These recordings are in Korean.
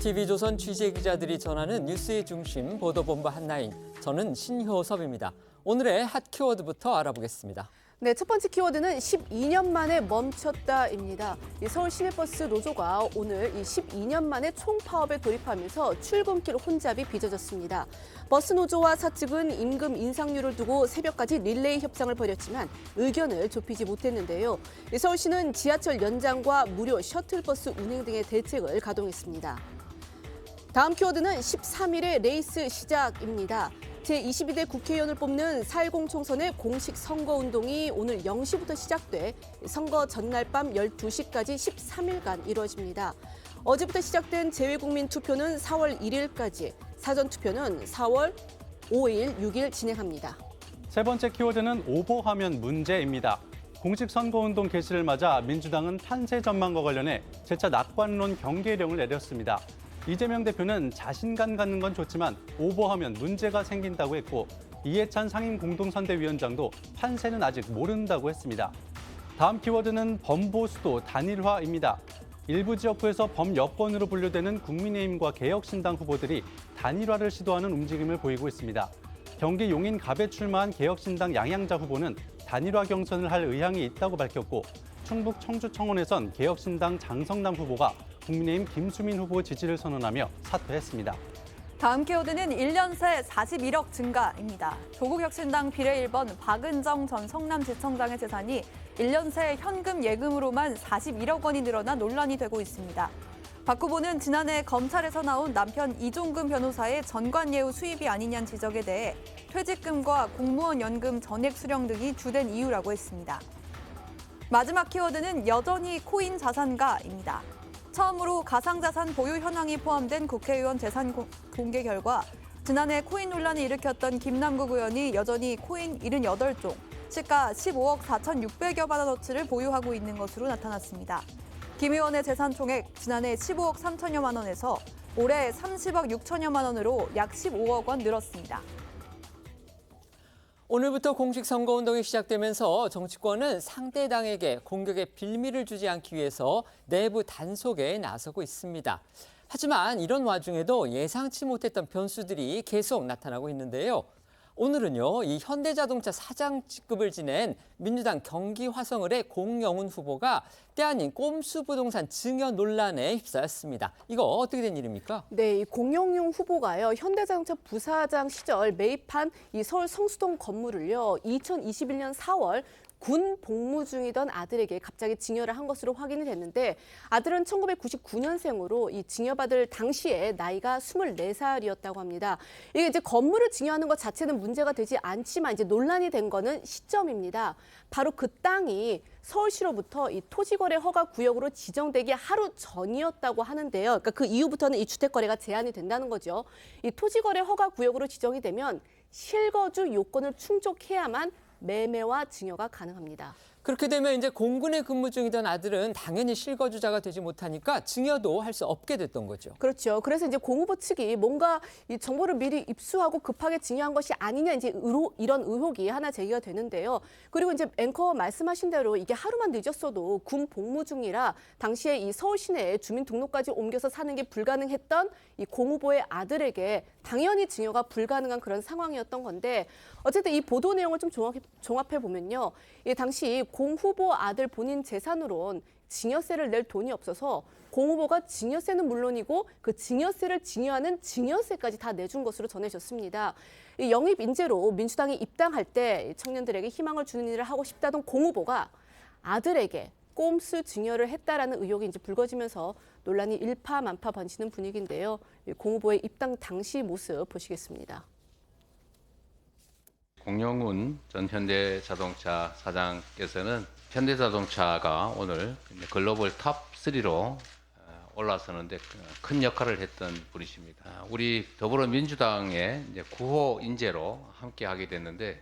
TV조선 취재기자들이 전하는 뉴스의 중심 보도본부 한나인. 저는 신효섭입니다. 오늘의 핫 키워드부터 알아보겠습니다. 네, 첫 번째 키워드는 12년 만에 멈췄다입니다. 서울 시내버스 노조가 오늘 이 12년 만에 총파업에 돌입하면서 출근길 혼잡이 빚어졌습니다. 버스 노조와 사측은 임금 인상률을 두고 새벽까지 릴레이 협상을 벌였지만 의견을 좁히지 못했는데요. 서울시는 지하철 연장과 무료 셔틀버스 운행 등의 대책을 가동했습니다. 다음 키워드는 13일의 레이스 시작입니다. 제22대 국회의원을 뽑는 4.10 총선의 공식 선거운동이 오늘 0시부터 시작돼 선거 전날 밤 12시까지 13일간 이루어집니다. 어제부터 시작된 재외국민 투표는 4월 1일까지, 사전투표는 4월 5일, 6일 진행합니다. 세 번째 키워드는 오보하면 문제입니다. 공식 선거운동 개시를 맞아 민주당은 판세 전망과 관련해 재차 낙관론 경계령을 내렸습니다. 이재명 대표는 자신감 갖는 건 좋지만 오보하면 문제가 생긴다고 했고 이해찬 상임공동선대위원장도 판세는 아직 모른다고 했습니다. 다음 키워드는 범보수도 단일화입니다. 일부 지역구에서 범여권으로 분류되는 국민의힘과 개혁신당 후보들이 단일화를 시도하는 움직임을 보이고 있습니다. 경기 용인갑에 출마한 개혁신당 양양자 후보는 단일화 경선을 할 의향이 있다고 밝혔고 충북 청주청원에선 개혁신당 장성남 후보가 국민의힘 김수민 후보 지지를 선언하며 사퇴했습니다. 다음 키워드는 1년 새 41억 증가입니다. 조국혁신당 비례 1번 박은정 전 성남지청장의 재산이 1년 새 현금 예금으로만 41억 원이 늘어나 논란이 되고 있습니다. 박 후보는 지난해 검찰에서 나온 남편 이종근 변호사의 전관예우 수입이 아니냐는 지적에 대해 퇴직금과 공무원 연금 전액 수령 등이 주된 이유라고 했습니다. 마지막 키워드는 여전히 코인 자산가입니다. 처음으로 가상자산 보유 현황이 포함된 국회의원 재산 공개 결과 지난해 코인 논란을 일으켰던 김남국 의원이 여전히 코인 78종, 시가 15억 4,600여만 원어치를 보유하고 있는 것으로 나타났습니다. 김 의원의 재산 총액 지난해 15억 3천여만 원에서 올해 30억 6천여만 원으로 약 15억 원 늘었습니다. 오늘부터 공식 선거운동이 시작되면서 정치권은 상대 당에게 공격의 빌미를 주지 않기 위해서 내부 단속에 나서고 있습니다. 하지만 이런 와중에도 예상치 못했던 변수들이 계속 나타나고 있는데요. 오늘은요, 이 현대자동차 사장 직급을 지낸 민주당 경기 화성을의 공영훈 후보가 때 아닌 꼼수 부동산 증여 논란에 휩싸였습니다. 이거 어떻게 된 일입니까? 네, 이 공영훈 후보가요, 현대자동차 부사장 시절 매입한 이 서울 성수동 건물을요, 2021년 4월 군 복무 중이던 아들에게 갑자기 증여를 한 것으로 확인이 됐는데 아들은 1999년생으로 이 증여받을 당시에 나이가 24살이었다고 합니다. 이게 이제 건물을 증여하는 것 자체는 문제가 되지 않지만 이제 논란이 된 거는 시점입니다. 바로 그 땅이 서울시로부터 이 토지거래 허가 구역으로 지정되기 하루 전이었다고 하는데요. 그러니까 그 이후부터는 이 주택거래가 제한이 된다는 거죠. 이 토지거래 허가 구역으로 지정이 되면 실거주 요건을 충족해야만 매매와 증여가 가능합니다. 그렇게 되면 이제 공군에 근무 중이던 아들은 당연히 실거주자가 되지 못하니까 증여도 할 수 없게 됐던 거죠. 그렇죠. 그래서 이제 공 후보 측이 뭔가 이 정보를 미리 입수하고 급하게 증여한 것이 아니냐 이제 이런 의혹이 하나 제기가 되는데요. 그리고 이제 앵커 말씀하신 대로 이게 하루만 늦었어도 군 복무 중이라 당시에 이 서울 시내에 주민등록까지 옮겨서 사는 게 불가능했던 이 공 후보의 아들에게 당연히 증여가 불가능한 그런 상황이었던 건데 어쨌든 이 보도 내용을 좀 종합해 보면요. 이 당시 공 후보 아들 본인 재산으로는 증여세를 낼 돈이 없어서 공 후보가 증여세는 물론이고 그 증여세를 증여하는 증여세까지 다 내준 것으로 전해졌습니다. 이 영입 인재로 민주당이 입당할 때 청년들에게 희망을 주는 일을 하고 싶다던 공 후보가 아들에게 꼼수 증여를 했다라는 의혹이 이제 불거지면서 논란이 일파만파 번지는 분위기인데요. 공 후보의 입당 당시 모습 보시겠습니다. 공영훈 전 현대자동차 사장께서는 현대자동차가 오늘 글로벌 탑3로 올라서는데 큰 역할을 했던 분이십니다. 우리 더불어민주당의 이제 9호 인재로 함께 하게 됐는데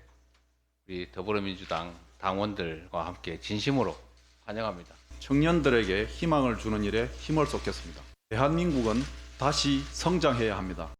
우리 더불어민주당 당원들과 함께 진심으로 환영합니다. 청년들에게 희망을 주는 일에 힘을 쏟겠습니다. 대한민국은 다시 성장해야 합니다.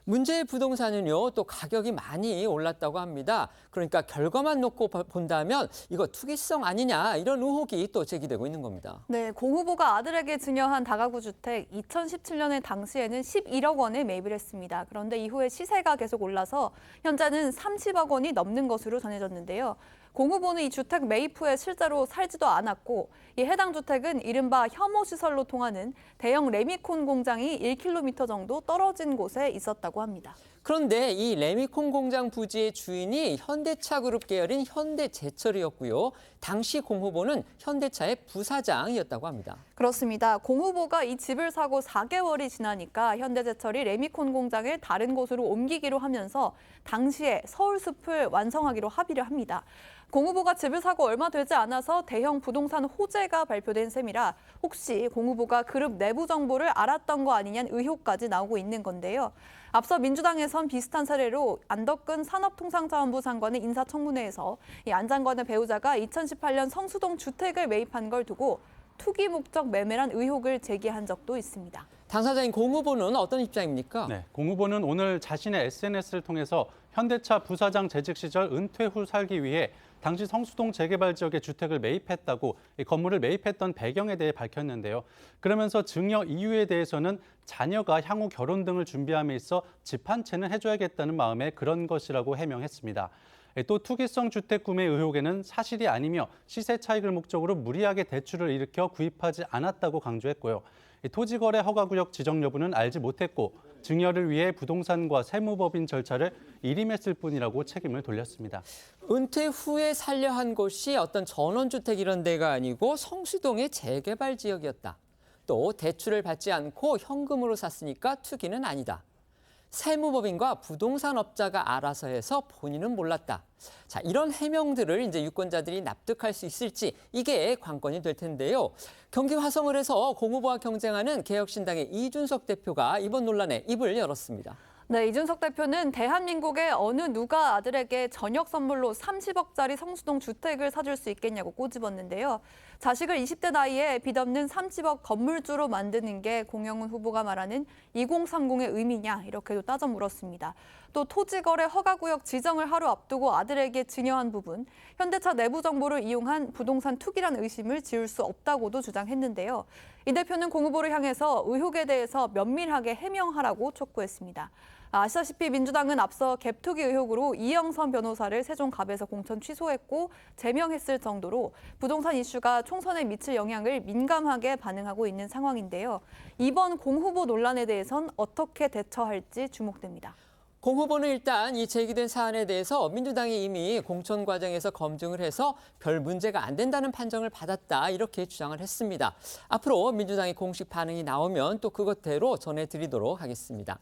문제의 부동산은요, 또 가격이 많이 올랐다고 합니다. 그러니까 결과만 놓고 본다면 이거 투기성 아니냐 이런 의혹이 또 제기되고 있는 겁니다. 네, 공 후보가 아들에게 증여한 다가구 주택 2017년에 당시에는 11억 원에 매입을 했습니다. 그런데 이후에 시세가 계속 올라서 현재는 30억 원이 넘는 것으로 전해졌는데요. 공 후보는 이 주택 매입 후에 실제로 살지도 않았고 이 해당 주택은 이른바 혐오시설로 통하는 대형 레미콘 공장이 1km 정도 떨어진 곳에 있었다고 합니다. 그런데 이 레미콘 공장 부지의 주인이 현대차 그룹 계열인 현대제철이었고요. 당시 공 후보는 현대차의 부사장이었다고 합니다. 그렇습니다. 공 후보가 이 집을 사고 4개월이 지나니까 현대제철이 레미콘 공장을 다른 곳으로 옮기기로 하면서 당시에 서울숲을 완성하기로 합의를 합니다. 공 후보가 집을 사고 얼마 되지 않아서 대형 부동산 호재가 발표된 셈이라 혹시 공 후보가 그룹 내부 정보를 알았던 거 아니냐는 의혹까지 나오고 있는 건데요. 앞서 민주당에선 비슷한 사례로 안덕근 산업통상자원부 장관의 인사청문회에서 이 안 장관의 배우자가 2018년 성수동 주택을 매입한 걸 두고 투기 목적 매매란 의혹을 제기한 적도 있습니다. 당사자인 공 후보는 어떤 입장입니까? 네, 공 후보는 오늘 자신의 SNS를 통해서 현대차 부사장 재직 시절 은퇴 후 살기 위해 당시 성수동 재개발 지역에 주택을 매입했다고 이 건물을 매입했던 배경에 대해 밝혔는데요. 그러면서 증여 이유에 대해서는 자녀가 향후 결혼 등을 준비함에 있어 집 한 채는 해줘야겠다는 마음에 그런 것이라고 해명했습니다. 또 투기성 주택 구매 의혹에는 사실이 아니며 시세 차익을 목적으로 무리하게 대출을 일으켜 구입하지 않았다고 강조했고요. 토지거래 허가구역 지정 여부는 알지 못했고 증여를 위해 부동산과 세무법인 절차를 일임했을 뿐이라고 책임을 돌렸습니다. 은퇴 후에 살려 한 곳이 어떤 전원주택 이런 데가 아니고 성수동의 재개발 지역이었다. 또 대출을 받지 않고 현금으로 샀으니까 투기는 아니다. 세무법인과 부동산업자가 알아서 해서 본인은 몰랐다. 자, 이런 해명들을 이제 유권자들이 납득할 수 있을지 이게 관건이 될 텐데요. 경기 화성을 해서 공 후보와 경쟁하는 개혁신당의 이준석 대표가 이번 논란에 입을 열었습니다. 네, 이준석 대표는 대한민국의 어느 누가 아들에게 저녁 선물로 30억짜리 성수동 주택을 사줄 수 있겠냐고 꼬집었는데요. 자식을 20대 나이에 빚 없는 30억 건물주로 만드는 게 공영훈 후보가 말하는 2030의 의미냐 이렇게도 따져 물었습니다. 또 토지거래 허가구역 지정을 하루 앞두고 아들에게 증여한 부분, 현대차 내부 정보를 이용한 부동산 투기란 의심을 지울 수 없다고도 주장했는데요. 이 대표는 공 후보를 향해서 의혹에 대해서 면밀하게 해명하라고 촉구했습니다. 아시다시피 민주당은 앞서 갭투기 의혹으로 이영선 변호사를 세종갑에서 공천 취소했고 제명했을 정도로 부동산 이슈가 총선에 미칠 영향을 민감하게 반응하고 있는 상황인데요. 이번 공 후보 논란에 대해선 어떻게 대처할지 주목됩니다. 공 후보는 일단 이 제기된 사안에 대해서 민주당이 이미 공천 과정에서 검증을 해서 별 문제가 안 된다는 판정을 받았다 이렇게 주장을 했습니다. 앞으로 민주당의 공식 반응이 나오면 또 그것대로 전해드리도록 하겠습니다.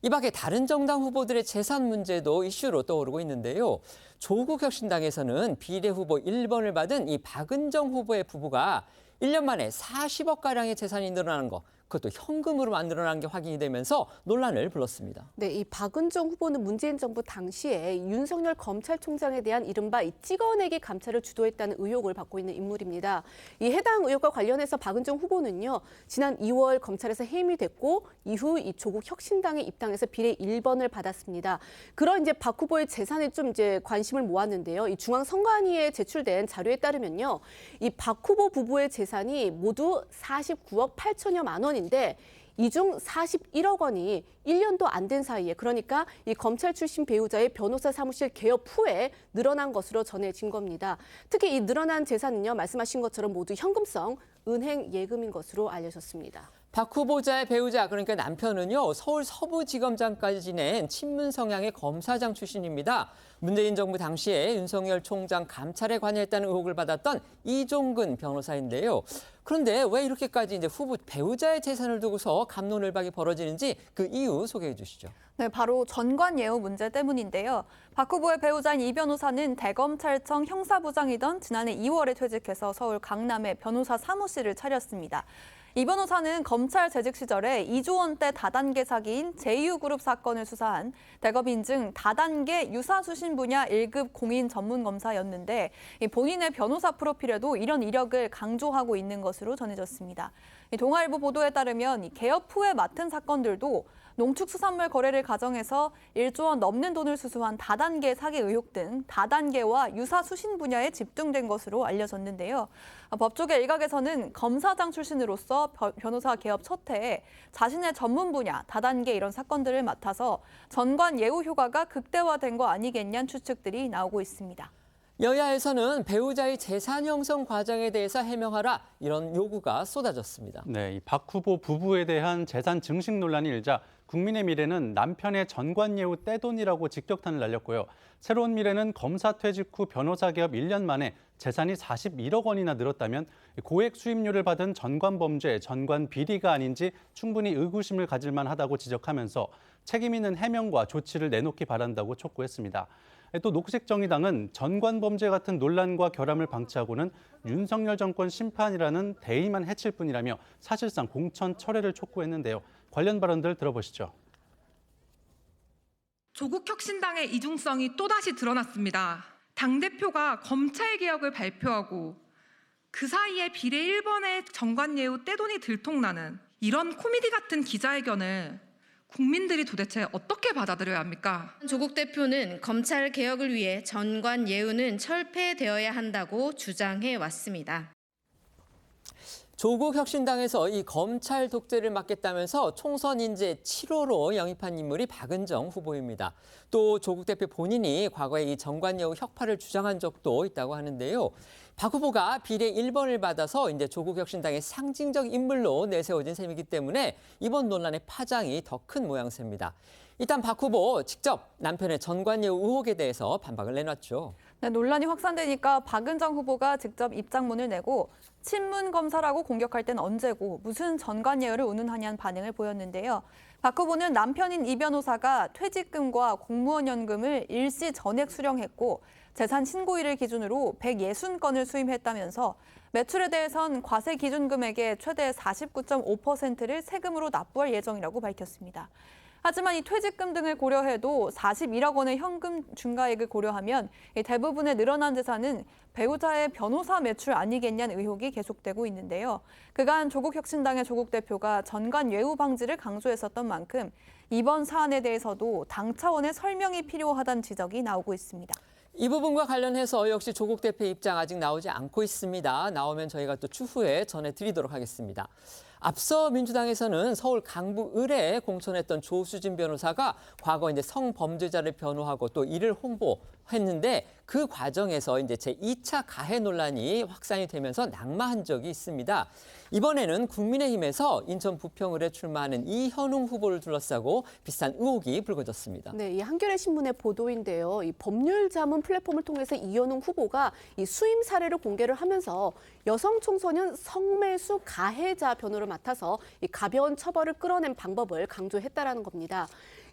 이 밖에 다른 정당 후보들의 재산 문제도 이슈로 떠오르고 있는데요. 조국 혁신당에서는 비례 후보 1번을 받은 이 박은정 후보의 부부가 1년 만에 40억가량의 재산이 늘어나는 거, 그것도 현금으로 늘어난 게 확인이 되면서 논란을 불렀습니다. 네, 이 박은정 후보는 문재인 정부 당시에 윤석열 검찰총장에 대한 이른바 이 찍어내기 감찰을 주도했다는 의혹을 받고 있는 인물입니다. 이 해당 의혹과 관련해서 박은정 후보는요, 지난 2월 검찰에서 해임이 됐고 이후 이 조국 혁신당에 입당해서 비례 1번을 받았습니다. 그런 이제 박 후보의 재산에 좀 이제 관심을 모았는데요. 이 중앙선관위에 제출된 자료에 따르면요, 이 박 후보 부부의 재산이 모두 49억 8천여만 원. 인데 이 중 41억 원이 1년도 안 된 사이에, 그러니까 이 검찰 출신 배우자의 변호사 사무실 개업 후에 늘어난 것으로 전해진 겁니다. 특히 이 늘어난 재산은요, 말씀하신 것처럼 모두 현금성 은행 예금인 것으로 알려졌습니다. 박 후보자의 배우자, 그러니까 남편은요, 서울 서부지검장까지 지낸 친문 성향의 검사장 출신입니다. 문재인 정부 당시에 윤석열 총장 감찰에 관여했다는 의혹을 받았던 이종근 변호사인데요. 그런데 왜 이렇게까지 이제 후보 배우자의 재산을 두고서 갑론을박이 벌어지는지 그 이유 소개해 주시죠. 네, 바로 전관 예우 문제 때문인데요. 박 후보의 배우자인 이 변호사는 대검찰청 형사부장이던 지난해 2월에 퇴직해서 서울 강남에 변호사 사무실을 차렸습니다. 이 변호사는 검찰 재직 시절에 2조 원대 다단계 사기인 제이유그룹 사건을 수사한 대검 인증 다단계 유사수신 분야 1급 공인 전문검사였는데 본인의 변호사 프로필에도 이런 이력을 강조하고 있는 것으로 전해졌습니다. 동아일보 보도에 따르면 개업 후에 맡은 사건들도 농축수산물 거래를 가정해서 1조 원 넘는 돈을 수수한 다단계 사기 의혹 등 다단계와 유사 수신 분야에 집중된 것으로 알려졌는데요. 법조계 일각에서는 검사장 출신으로서 변호사 개업 첫 해에 자신의 전문 분야 다단계 이런 사건들을 맡아서 전관 예우 효과가 극대화된 거 아니겠냐는 추측들이 나오고 있습니다. 여야에서는 배우자의 재산 형성 과정에 대해서 해명하라 이런 요구가 쏟아졌습니다. 네, 이 박 후보 부부에 대한 재산 증식 논란이 일자 국민의 미래는 남편의 전관예우 떼돈이라고 직격탄을 날렸고요. 새로운 미래는 검사 퇴직 후 변호사 개업 1년 만에 재산이 41억 원이나 늘었다면 고액 수임료를 받은 전관범죄, 전관비리가 아닌지 충분히 의구심을 가질 만하다고 지적하면서 책임 있는 해명과 조치를 내놓기 바란다고 촉구했습니다. 또 녹색정의당은 전관범죄 같은 논란과 결함을 방치하고는 윤석열 정권 심판이라는 대의만 해칠 뿐이라며 사실상 공천 철회를 촉구했는데요. 관련 발언들 들어보시죠. 조국혁신당의 이중성이 또다시 드러났습니다. 당대표가 검찰개혁을 발표하고 그 사이에 비례 1번의 정관예우 떼돈이 들통나는 이런 코미디 같은 기자회견을 국민들이 도대체 어떻게 받아들여야 합니까? 조국 대표는 검찰 개혁을 위해 전관 예우는 철폐되어야 한다고 주장해 왔습니다. 조국 혁신당에서 이 검찰 독재를 막겠다면서 총선 인재 7호로 영입한 인물이 박은정 후보입니다. 또 조국 대표 본인이 과거에 이 정관예우 혁파를 주장한 적도 있다고 하는데요. 박 후보가 비례 1번을 받아서 이제 조국 혁신당의 상징적 인물로 내세워진 셈이기 때문에 이번 논란의 파장이 더 큰 모양새입니다. 일단 박 후보 직접 남편의 전관예우 의혹에 대해서 반박을 내놨죠. 네, 논란이 확산되니까 박은정 후보가 직접 입장문을 내고 친문 검사라고 공격할 땐 언제고 무슨 전관예우를 운운하냐는 반응을 보였는데요. 박 후보는 남편인 이 변호사가 퇴직금과 공무원연금을 일시 전액 수령했고 재산 신고일을 기준으로 160건을 수임했다면서 매출에 대해선 과세 기준 금액의 최대 49.5%를 세금으로 납부할 예정이라고 밝혔습니다. 하지만 이 퇴직금 등을 고려해도 41억 원의 현금 중과액을 고려하면 대부분의 늘어난 재산은 배우자의 변호사 매출 아니겠냐는 의혹이 계속되고 있는데요. 그간 조국혁신당의 조국 대표가 전관예우 방지를 강조했었던 만큼 이번 사안에 대해서도 당 차원의 설명이 필요하다는 지적이 나오고 있습니다. 이 부분과 관련해서 역시 조국 대표의 입장 아직 나오지 않고 있습니다. 나오면 저희가 또 추후에 전해드리도록 하겠습니다. 앞서 민주당에서는 서울 강북 을에 공천했던 조수진 변호사가 과거 이제 성범죄자를 변호하고 또 이를 홍보했는데 그 과정에서 이제 제2차 가해 논란이 확산이 되면서 낙마한 적이 있습니다. 이번에는 국민의힘에서 인천 부평을에 출마하는 이현웅 후보를 둘러싸고 비슷한 의혹이 불거졌습니다. 네, 이 한겨레 신문의 보도인데요. 이 법률 자문 플랫폼을 통해서 이현웅 후보가 이 수임 사례를 공개를 하면서 여성 청소년 성매수 가해자 변호를 맡아서 이 가벼운 처벌을 끌어낸 방법을 강조했다라는 겁니다.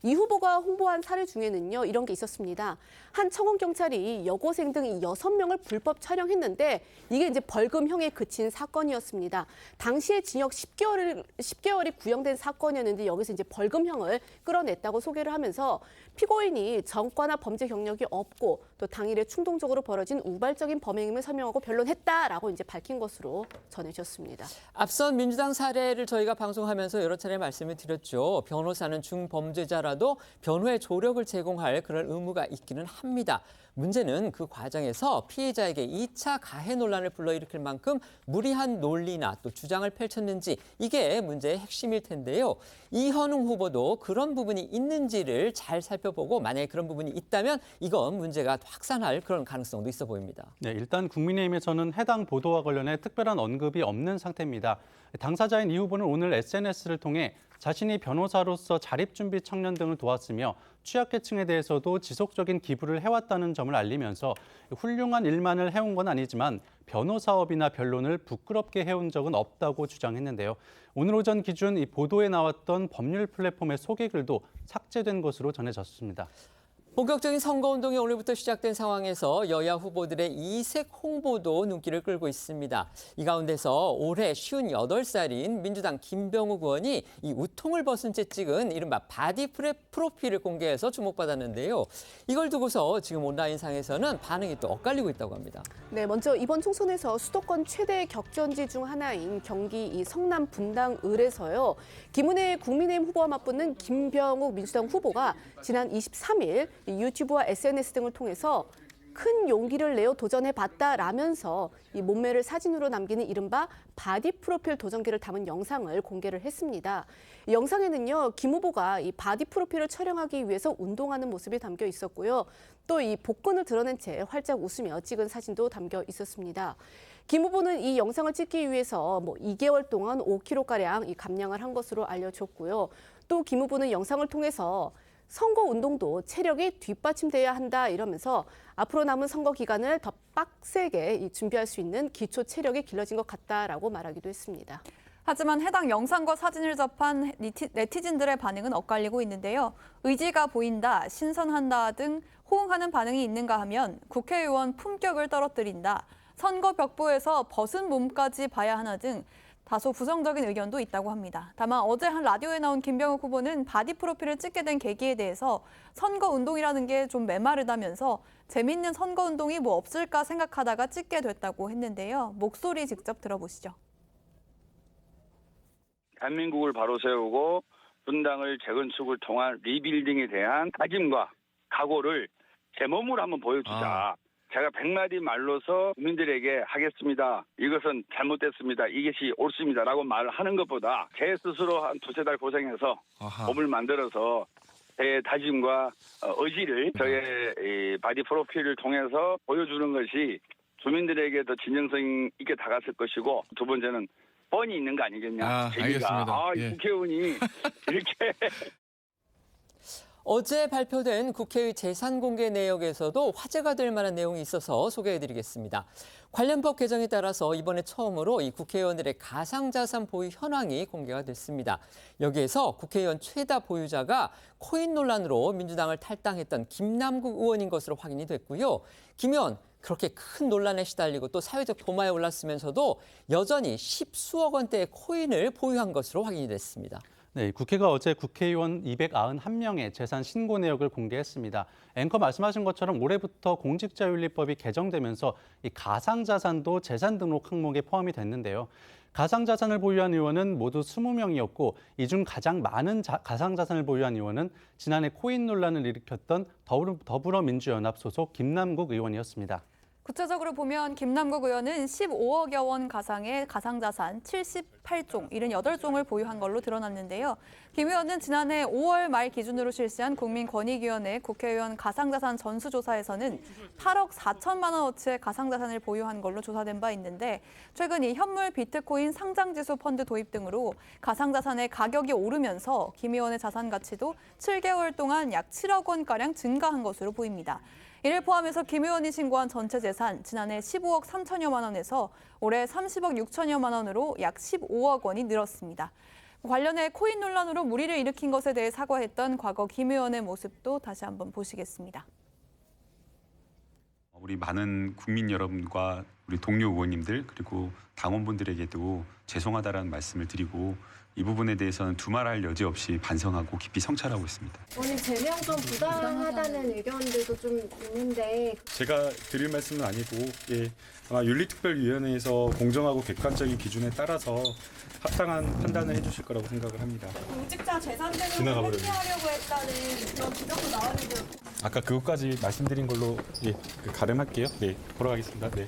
이 후보가 홍보한 사례 중에는요, 이런 게 있었습니다. 한 청원 경찰이 여고생 등 6명을 불법 촬영했는데 이게 이제 벌금형에 그친 사건이었습니다. 당시에 징역 10개월이 구형된 사건이었는데 여기서 이제 벌금형을 끌어냈다고 소개를 하면서 피고인이 전과나 범죄 경력이 없고 또 당일에 충동적으로 벌어진 우발적인 범행임을 설명하고 변론했다라고 이제 밝힌 것으로 전해졌습니다. 앞선 민주당 사례를 저희가 방송하면서 여러 차례 말씀을 드렸죠. 변호사는 중범죄자라도 변호의 조력을 제공할 그런 의무가 있기는 합니다. 문제는 그 과정에서 피해자에게 2차 가해 논란을 불러일으킬 만큼 무리한 논리나 또 주장을 펼쳤는지 이게 문제의 핵심일 텐데요. 이현웅 후보도 그런 부분이 있는지를 잘 살펴보고 만약에 그런 부분이 있다면 이건 문제가 확산할 그런 가능성도 있어 보입니다. 네, 일단 국민의힘에서는 해당 보도와 관련해 특별한 언급이 없는 상태입니다. 당사자인 이 후보는 오늘 SNS를 통해 자신이 변호사로서 자립준비 청년 등을 도왔으며 취약계층에 대해서도 지속적인 기부를 해왔다는 점을 알리면서 훌륭한 일만을 해온 건 아니지만 변호사업이나 변론을 부끄럽게 해온 적은 없다고 주장했는데요. 오늘 오전 기준 이 보도에 나왔던 법률 플랫폼의 소개글도 삭제된 것으로 전해졌습니다. 본격적인 선거운동이 오늘부터 시작된 상황에서 여야 후보들의 이색 홍보도 눈길을 끌고 있습니다. 이 가운데서 올해 58살인 민주당 김병욱 의원이 이 우통을 벗은 채 찍은 이른바 바디 프로필을 공개해서 주목받았는데요. 이걸 두고서 지금 온라인상에서는 반응이 또 엇갈리고 있다고 합니다. 네, 먼저 이번 총선에서 수도권 최대 격전지 중 하나인 경기 이 성남 분당 을에서요. 김은혜 국민의힘 후보와 맞붙는 김병욱 민주당 후보가 지난 23일 유튜브와 SNS 등을 통해서 큰 용기를 내어 도전해봤다라면서 이 몸매를 사진으로 남기는 이른바 바디 프로필 도전기를 담은 영상을 공개를 했습니다. 이 영상에는요, 김 후보가 이 바디 프로필을 촬영하기 위해서 운동하는 모습이 담겨 있었고요. 또 이 복근을 드러낸 채 활짝 웃으며 찍은 사진도 담겨 있었습니다. 김 후보는 이 영상을 찍기 위해서 2개월 동안 5kg가량 이 감량을 한 것으로 알려졌고요. 또 김 후보는 영상을 통해서 선거 운동도 체력이 뒷받침돼야 한다 이러면서 앞으로 남은 선거 기간을 더 빡세게 준비할 수 있는 기초 체력이 길러진 것 같다라고 말하기도 했습니다. 하지만 해당 영상과 사진을 접한 네티즌들의 반응은 엇갈리고 있는데요. 의지가 보인다, 신선한다 등 호응하는 반응이 있는가 하면 국회의원 품격을 떨어뜨린다, 선거 벽보에서 벗은 몸까지 봐야 하나 등 다소 부정적인 의견도 있다고 합니다. 다만 어제 한 라디오에 나온 김병욱 후보는 바디 프로필을 찍게 된 계기에 대해서 선거 운동이라는 게 좀 메마르다면서 재밌는 선거 운동이 뭐 없을까 생각하다가 찍게 됐다고 했는데요. 목소리 직접 들어보시죠. 대한민국을 바로 세우고 분당을 재건축을 통한 리빌딩에 대한 다짐과 각오를 제 몸으로 한번 보여주자. 제가 100마디 말로서 국민들에게 하겠습니다. 이것은 잘못됐습니다. 이것이 옳습니다라고 말을 하는 것보다 제 스스로 한 두세 달 고생해서 몸을 만들어서 제 다짐과 의지를 저의 이 바디 프로필을 통해서 보여주는 것이 주민들에게 더 진정성 있게 다가설 것이고, 두 번째는 뻔히 있는 거 아니겠냐. 알겠습니다. 이 국회의원이 이렇게 어제 발표된 국회의 재산 공개 내역에서도 화제가 될 만한 내용이 있어서 소개해드리겠습니다. 관련 법 개정에 따라서 이번에 처음으로 이 국회의원들의 가상자산 보유 현황이 공개가 됐습니다. 여기에서 국회의원 최다 보유자가 코인 논란으로 민주당을 탈당했던 김남국 의원인 것으로 확인이 됐고요. 김 의원, 그렇게 큰 논란에 시달리고 또 사회적 도마에 올랐으면서도 여전히 10수억 원대의 코인을 보유한 것으로 확인이 됐습니다. 네, 국회가 어제 국회의원 291명의 재산 신고 내역을 공개했습니다. 앵커 말씀하신 것처럼 올해부터 공직자윤리법이 개정되면서 이 가상자산도 재산 등록 항목에 포함이 됐는데요. 가상자산을 보유한 의원은 모두 20명이었고 이 중 가장 많은 가상자산을 보유한 의원은 지난해 코인 논란을 일으켰던 더불어민주연합 소속 김남국 의원이었습니다. 구체적으로 보면 김남국 의원은 15억여 원 가상의 가상자산 78종, 78종을 보유한 걸로 드러났는데요. 김 의원은 지난해 5월 말 기준으로 실시한 국민권익위원회 국회의원 가상자산 전수조사에서는 8억 4천만 원어치의 가상자산을 보유한 걸로 조사된 바 있는데, 최근 이 현물 비트코인 상장지수 펀드 도입 등으로 가상자산의 가격이 오르면서 김 의원의 자산 가치도 7개월 동안 약 7억 원가량 증가한 것으로 보입니다. 이를 포함해서 김 의원이 신고한 전체 재산 지난해 15억 3천여만 원에서 올해 30억 6천여만 원으로 약 15억 원이 늘었습니다. 관련해 코인 논란으로 물의를 일으킨 것에 대해 사과했던 과거 김 의원의 모습도 다시 한번 보시겠습니다. 우리 많은 국민 여러분과 우리 동료 의원님들 그리고 당원분들에게도 죄송하다라는 말씀을 드리고, 이 부분에 대해서는 두말할 여지 없이 반성하고 깊이 성찰하고 있습니다. 오늘 제명 좀 부당하다는 의견들도 좀 있는데, 제가 드릴 말씀은 아니고 아마 윤리특별위원회에서 공정하고 객관적인 기준에 따라서 합당한 판단을 해주실 거라고 생각을 합니다. 공직자 재산 등록을 폐지하려고 했다는 그런 지적도 나왔는데, 아까 그것까지 말씀드린 걸로 가름할게요. 네, 돌아가겠습니다. 네.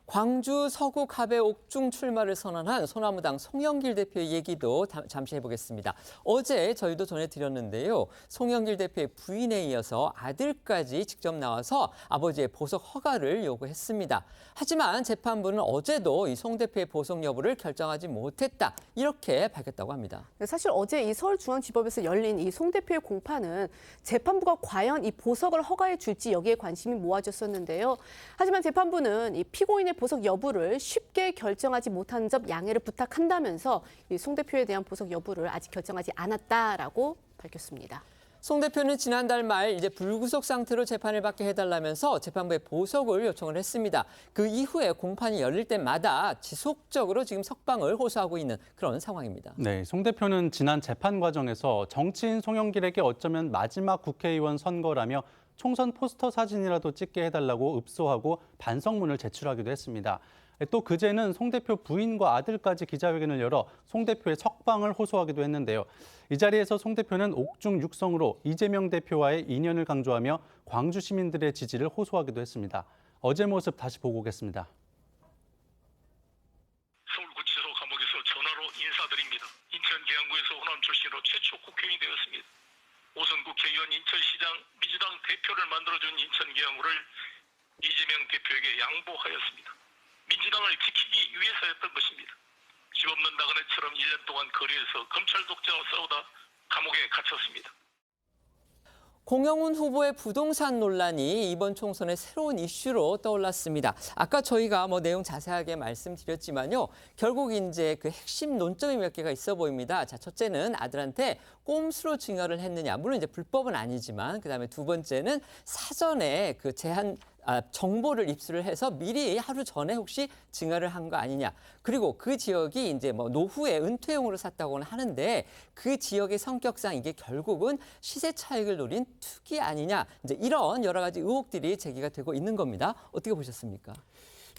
광주 서구갑의 옥중 출마를 선언한 소나무당 송영길 대표의 얘기도 잠시 해보겠습니다. 어제 저희도 전해드렸는데요. 송영길 대표의 부인에 이어서 아들까지 직접 나와서 아버지의 보석 허가를 요구했습니다. 하지만 재판부는 어제도 이 송 대표의 보석 여부를 결정하지 못했다, 이렇게 밝혔다고 합니다. 사실 어제 이 서울중앙지법에서 열린 이 송 대표의 공판은 재판부가 과연 이 보석을 허가해 줄지 여기에 관심이 모아졌었는데요. 하지만 재판부는 이 피고인의 보석 여부를 쉽게 결정하지 못한 점 양해를 부탁한다면서 이 송 대표에 대한 보석 여부를 아직 결정하지 않았다라고 밝혔습니다. 송 대표는 지난달 말 이제 불구속 상태로 재판을 받게 해달라면서 재판부에 보석을 요청을 했습니다. 그 이후에 공판이 열릴 때마다 지속적으로 지금 석방을 호소하고 있는 그런 상황입니다. 네, 송 대표는 지난 재판 과정에서 정치인 송영길에게 어쩌면 마지막 국회의원 선거라며 총선 포스터 사진이라도 찍게 해달라고 읍소하고 반성문을 제출하기도 했습니다. 또 그제는 송 대표 부인과 아들까지 기자회견을 열어 송 대표의 석방을 호소하기도 했는데요. 이 자리에서 송 대표는 옥중 육성으로 이재명 대표와의 인연을 강조하며 광주 시민들의 지지를 호소하기도 했습니다. 어제 모습 다시 보고 오겠습니다. 서울구치소 감옥에서 전화로 인사드립니다. 인천계양구에서 호남 출신으로 최초 국회의원이 되었습니다. 오선 국회의원 인천시장 민주당 대표를 만들어준 인천계양구를 이재명 대표에게 양보하였습니다. 민주당을 지키기 위해서였던 것입니다. 집 없는 나그네처럼 1년 동안 거리에서 검찰 독재와 싸우다 감옥에 갇혔습니다. 공영훈 후보의 부동산 논란이 이번 총선의 새로운 이슈로 떠올랐습니다. 아까 저희가 내용 자세하게 말씀드렸지만요. 결국 이제 그 핵심 논점이 몇 개가 있어 보입니다. 자, 첫째는 아들한테 꼼수로 증여를 했느냐. 물론 이제 불법은 아니지만 그다음에 두 번째는 사전에 그 정보를 입수를 해서 미리 하루 전에 혹시 증여를 한 거 아니냐. 그리고 그 지역이 이제 노후에 은퇴용으로 샀다고는 하는데 그 지역의 성격상 이게 결국은 시세 차익을 노린 투기 아니냐. 이제 이런 여러 가지 의혹들이 제기가 되고 있는 겁니다. 어떻게 보셨습니까?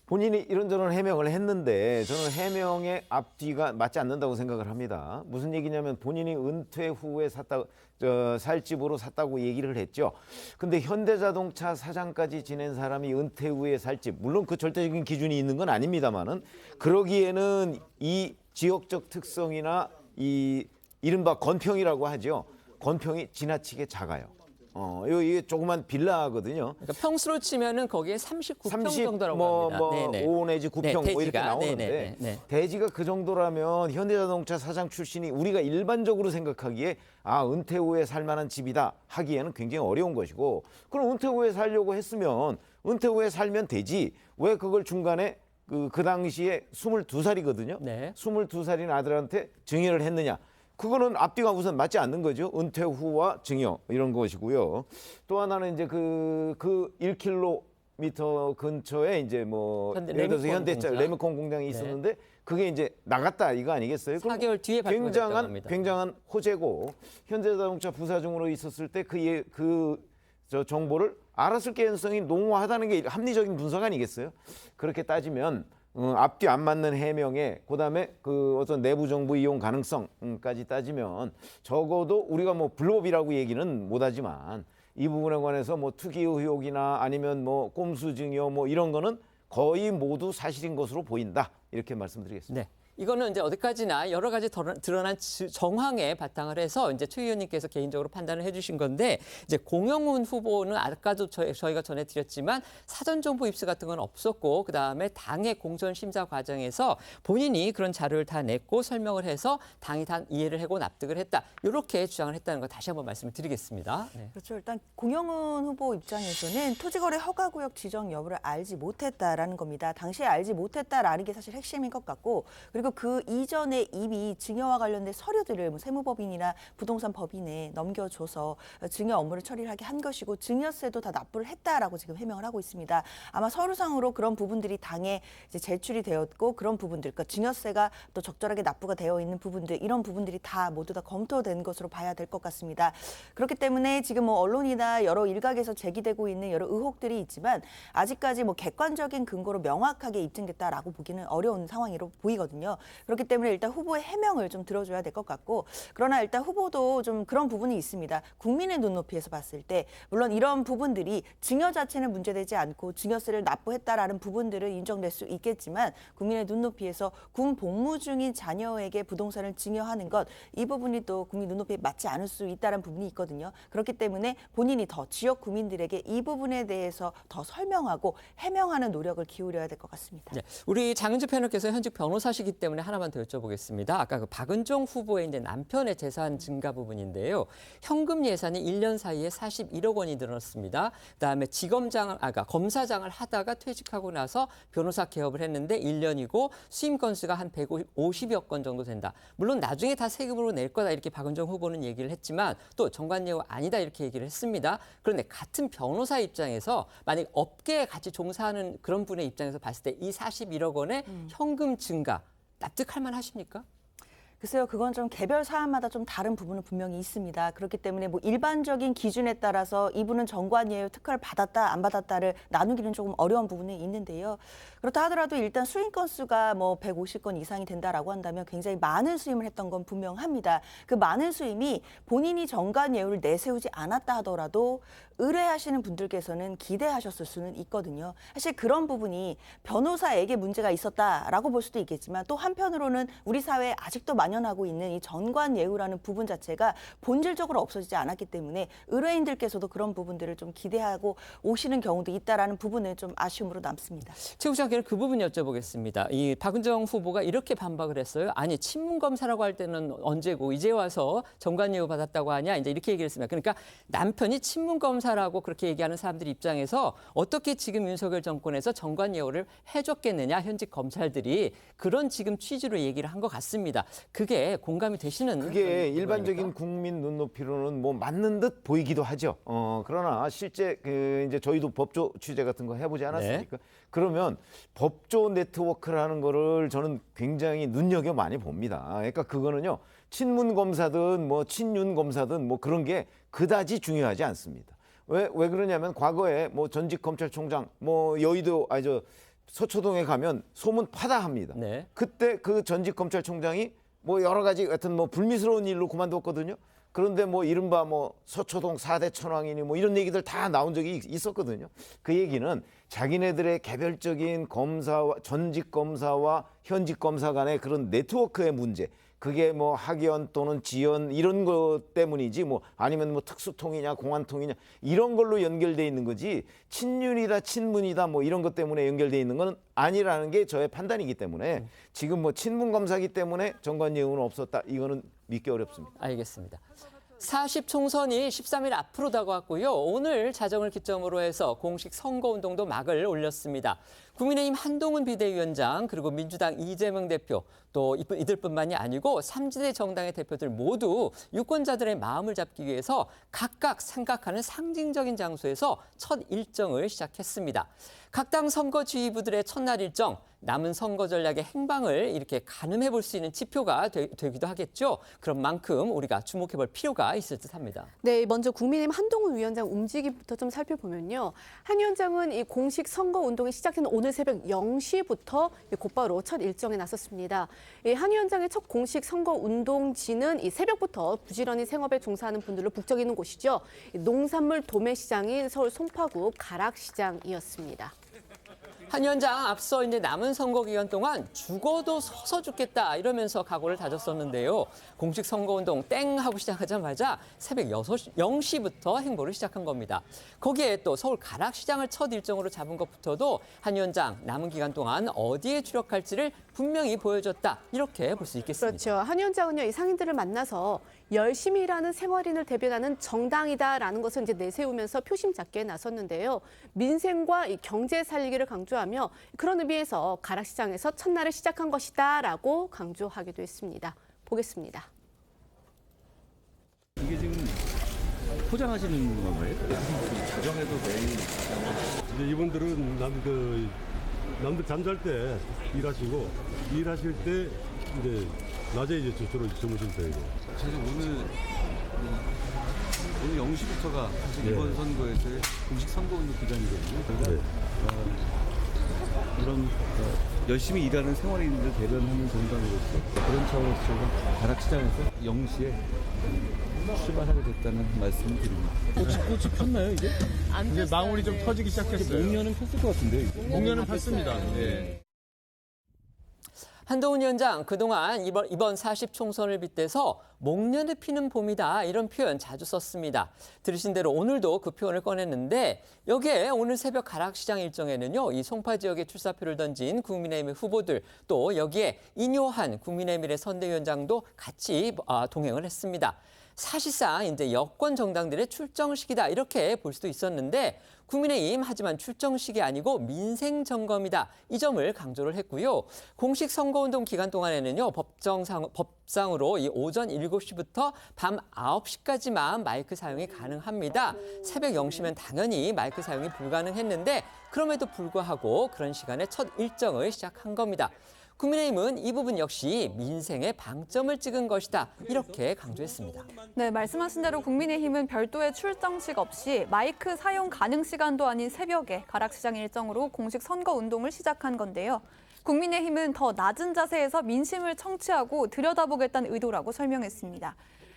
본인이 이런저런 해명을 했는데 저는 해명의 앞뒤가 맞지 않는다고 생각을 합니다. 무슨 얘기냐면 본인이 은퇴 후에 살 집으로 샀다고 얘기를 했죠. 근데 현대자동차 사장까지 지낸 사람이 은퇴 후에 살 집, 물론 그 절대적인 기준이 있는 건 아닙니다만은 그러기에는 이 지역적 특성이나 이 이른바 건평이라고 하죠. 건평이 지나치게 작아요. 이게 조그만 빌라거든요. 그러니까 평수로 치면은 거기에 39평 정도라고 합니다. 네네. 5 내지 9평 네, 뭐 이렇게 나오는데 네네. 대지가 그 정도라면 현대자동차 사장 출신이 우리가 일반적으로 생각하기에 은퇴 후에 살 만한 집이다 하기에는 굉장히 어려운 것이고, 그럼 은퇴 후에 살려고 했으면 은퇴 후에 살면 되지 왜 그걸 중간에 그 당시에 22살이거든요. 네. 22살인 아들한테 증여를 했느냐. 그거는 앞뒤가 우선 맞지 않는 거죠. 은퇴 후와 증여 이런 것이고요. 또 하나는 이제 그 1km 근처에 이제 예를 들어서 현대차 레미콘 공장이 있었는데 그게 이제 나갔다 이거 아니겠어요? 4개월 뒤에 발표됐다고 합니다. 굉장한 호재고 현대자동차 부사장으로 있었을 때 저 정보를 알았을 가능성이 농후하다는 게 합리적인 분석 아니겠어요? 그렇게 따지면 앞뒤 안 맞는 해명에 그다음에 그 어떤 내부 정보 이용 가능성까지 따지면 적어도 우리가 불법이라고 얘기는 못하지만 이 부분에 관해서 투기 의혹이나 아니면 꼼수 증여 이런 거는 거의 모두 사실인 것으로 보인다 이렇게 말씀드리겠습니다. 네. 이거는 이제 어디까지나 여러 가지 드러난 정황에 바탕을 해서 이제 최 의원님께서 개인적으로 판단을 해주신 건데, 이제 공영훈 후보는 아까도 저희가 전해드렸지만 사전 정보 입수 같은 건 없었고, 그 다음에 당의 공천 심사 과정에서 본인이 그런 자료를 다 냈고 설명을 해서 당이 다 이해를 하고 납득을 했다. 이렇게 주장을 했다는 거 다시 한번 말씀을 드리겠습니다. 네. 그렇죠. 일단 공영훈 후보 입장에서는 토지거래 허가구역 지정 여부를 알지 못했다라는 겁니다. 당시에 알지 못했다라는 게 사실 핵심인 것 같고, 그리고 그 이전에 이미 증여와 관련된 서류들을 세무법인이나 부동산 법인에 넘겨줘서 증여 업무를 처리를 하게 한 것이고, 증여세도 다 납부를 했다라고 지금 해명을 하고 있습니다. 아마 서류상으로 그런 부분들이 당에 이제 제출이 되었고, 그런 부분들, 그러니까 증여세가 또 적절하게 납부가 되어 있는 부분들, 이런 부분들이 다 모두 다 검토된 것으로 봐야 될 것 같습니다. 그렇기 때문에 지금 언론이나 여러 일각에서 제기되고 있는 여러 의혹들이 있지만 아직까지 객관적인 근거로 명확하게 입증됐다라고 보기는 어려운 상황으로 보이거든요. 그렇기 때문에 일단 후보의 해명을 좀 들어줘야 될 것 같고, 그러나 일단 후보도 좀 그런 부분이 있습니다. 국민의 눈높이에서 봤을 때 물론 이런 부분들이 증여 자체는 문제되지 않고 증여세를 납부했다라는 부분들은 인정될 수 있겠지만, 국민의 눈높이에서 군 복무 중인 자녀에게 부동산을 증여하는 것, 이 부분이 또 국민 눈높이에 맞지 않을 수 있다는 부분이 있거든요. 그렇기 때문에 본인이 더 지역 구민들에게 이 부분에 대해서 더 설명하고 해명하는 노력을 기울여야 될 것 같습니다. 네. 우리 장윤주 패널께서 현직 변호사시기 때문에 때문에 하나만 더 여쭤보겠습니다. 아까 그 박은정 후보의 이제 남편의 재산 증가 부분인데요. 현금 예산이 1년 사이에 41억 원이 늘었습니다. 그다음에 그러니까 검사장을 하다가 퇴직하고 나서 변호사 개업을 했는데 1년이고 수임 건수가 한 150여 건 정도 된다. 물론 나중에 다 세금으로 낼 거다 이렇게 박은정 후보는 얘기를 했지만 또 정관예우 아니다 이렇게 얘기를 했습니다. 그런데 같은 변호사 입장에서 만약 업계에 같이 종사하는 그런 분의 입장에서 봤을 때 이 41억 원의 현금 증가 납득할 만하십니까? 글쎄요, 그건 좀 개별 사안마다 좀 다른 부분은 분명히 있습니다. 그렇기 때문에 뭐 일반적인 기준에 따라서 이분은 정관예우 특허를 받았다 안 받았다를 나누기는 조금 어려운 부분이 있는데요. 그렇다 하더라도 일단 수임 건수가 뭐 150건 이상이 된다라고 한다면 굉장히 많은 수임을 했던 건 분명합니다. 그 많은 수임이 본인이 정관예우를 내세우지 않았다 하더라도 의뢰하시는 분들께서는 기대하셨을 수는 있거든요. 사실 그런 부분이 변호사에게 문제가 있었다라고 볼 수도 있겠지만 또 한편으로는 우리 사회에 아직도 만연하고 있는 이 전관예우라는 부분 자체가 본질적으로 없어지지 않았기 때문에 의뢰인들께서도 그런 부분들을 좀 기대하고 오시는 경우도 있다라는 부분은 좀 아쉬움으로 남습니다. 최 부장께는 그 부분 여쭤보겠습니다. 이 박은정 후보가 이렇게 반박을 했어요. 아니 친문 검사라고 할 때는 언제고 이제 와서 정관예우 받았다고 하냐 이제 이렇게 얘기를 했습니다. 그러니까 남편이 친문 검사라고 그렇게 얘기하는 사람들 입장에서 어떻게 지금 윤석열 정권에서 정관예우를 해줬겠느냐 현직 검찰들이 그런 지금 취지로 얘기를 한 것 같습니다. 그게 공감이 되시는? 그게 일반적인 국민 눈높이로는 뭐 맞는 듯 보이기도 하죠. 그러나 실제 이제 저희도 법조 취재 같은 거 해보지 않았습니까? 네. 그러면 법조 네트워크라는 거를 저는 굉장히 눈여겨 많이 봅니다. 그러니까 그거는요 친문 검사든 뭐 친윤 검사든 뭐 그런 게 그다지 중요하지 않습니다. 왜 그러냐면 과거에 뭐 전직 검찰총장 뭐 여의도 서초동에 가면 소문 파다합니다. 네. 그때 그 전직 검찰총장이 뭐 여러 가지 하여튼 뭐 불미스러운 일로 그만뒀거든요. 그런데 뭐 이른바 뭐 서초동 4대 천왕이니 뭐 이런 얘기들 다 나온 적이 있었거든요. 그 얘기는 자기네들의 개별적인 검사와 전직 검사와 현직 검사 간의 그런 네트워크의 문제. 그게 뭐 학연 또는 지연 이런 것 때문이지 뭐 아니면 뭐 특수통이냐 공안통이냐 이런 걸로 연결돼 있는 거지 친윤이다 친문이다 뭐 이런 것 때문에 연결돼 있는 건 아니라는 게 저의 판단이기 때문에 지금 뭐 친문 검사기 때문에 정관예우는 없었다 이거는 믿기 어렵습니다. 알겠습니다. 40 총선이 13일 앞으로 다가왔고요. 오늘 자정을 기점으로 해서 공식 선거운동도 막을 올렸습니다. 국민의힘 한동훈 비대위원장 그리고 민주당 이재명 대표 또 이들뿐만이 아니고 3지대 정당의 대표들 모두 유권자들의 마음을 잡기 위해서 각각 생각하는 상징적인 장소에서 첫 일정을 시작했습니다. 각 당 선거 지휘부들의 첫날 일정, 남은 선거 전략의 행방을 이렇게 가늠해 볼 수 있는 지표가 되기도 하겠죠. 그런 만큼 우리가 주목해 볼 필요가 있을 듯합니다. 네, 먼저 국민의힘 한동훈 위원장 움직임부터 좀 살펴보면요. 한 위원장은 이 공식 선거 운동이 시작된 오늘 새벽 0시부터 곧바로 첫 일정에 나섰습니다. 한 위원장의 첫 공식 선거 운동지는 이 새벽부터 부지런히 생업에 종사하는 분들로 북적이는 곳이죠. 농산물 도매시장인 서울 송파구 가락시장이었습니다. 한 위원장 앞서 이제 남은 선거 기간 동안 죽어도 서서 죽겠다 이러면서 각오를 다졌었는데요. 공식 선거운동 땡 하고 시작하자마자 새벽 0시부터 행보를 시작한 겁니다. 거기에 또 서울 가락시장을 첫 일정으로 잡은 것부터도 한 위원장 남은 기간 동안 어디에 주력할지를 분명히 보여줬다 이렇게 볼 수 있겠습니다. 그렇죠. 한 위원장은요 이 상인들을 만나서 열심히 일하는 생활인을 대변하는 정당이다라는 것을 이제 내세우면서 표심 잡기에 나섰는데요. 민생과 이 경제 살리기를 강조하며 그런 의미에서 가락시장에서 첫날을 시작한 것이다라고 강조하기도 했습니다. 보겠습니다. 이게 지금 포장하시는 건가요? 자정에도 매일. 이제 이분들은 남들 잠잘 때 일하시고 일하실 때 이제 낮에 이제 주로 주무실 때이고. 사실 오늘 0시부터가 사실 이번 선거에서의 공식 선거운동 기간이거든요. 그래서 이런 열심히 일하는 생활인들 대변하는 정당으로서 그런 차원에서 제가 가락시장에서 0시에 출발하게 됐다는 말씀을 드립니다. 꽃이 폈나요 이제? 안 폈어요. 이제 망울이 좀 터지기 시작했어요. 목련은 폈을 것 같은데요. 목련은 폈습니다. 네. 한동훈 위원장 그동안 이번 40 총선을 빗대서 목련을 피는 봄이다 이런 표현 자주 썼습니다. 들으신 대로 오늘도 그 표현을 꺼냈는데 여기에 오늘 새벽 가락시장 일정에는요. 이 송파 지역에 출사표를 던진 국민의힘 후보들 또 여기에 인효한 국민의힘의 선대위원장도 같이 동행을 했습니다. 사실상 이제 여권 정당들의 출정식이다 이렇게 볼 수도 있었는데 국민의힘 하지만 출정식이 아니고 민생 점검이다 이 점을 강조를 했고요. 공식 선거운동 기간 동안에는요 법상으로 이 오전 7시부터 밤 9시까지만 마이크 사용이 가능합니다. 새벽 0시면 당연히 마이크 사용이 불가능했는데 그럼에도 불구하고 그런 시간에 첫 일정을 시작한 겁니다. 국민의힘은 이 부분 역시 민생에 방점을 찍은 것이다 이렇게 강조했습니다. 네, 말씀하신 대로 국민의힘은 별도의 출정식 없이 마이크 사용 가능 시간도 아닌 새벽에 가락시장 일정으로 공식 선거운동을 시작한 건데요. 국민의힘은 더 낮은 자세에서 민심을 청취하고 들여다보겠다는 의도라고 설명했습니다.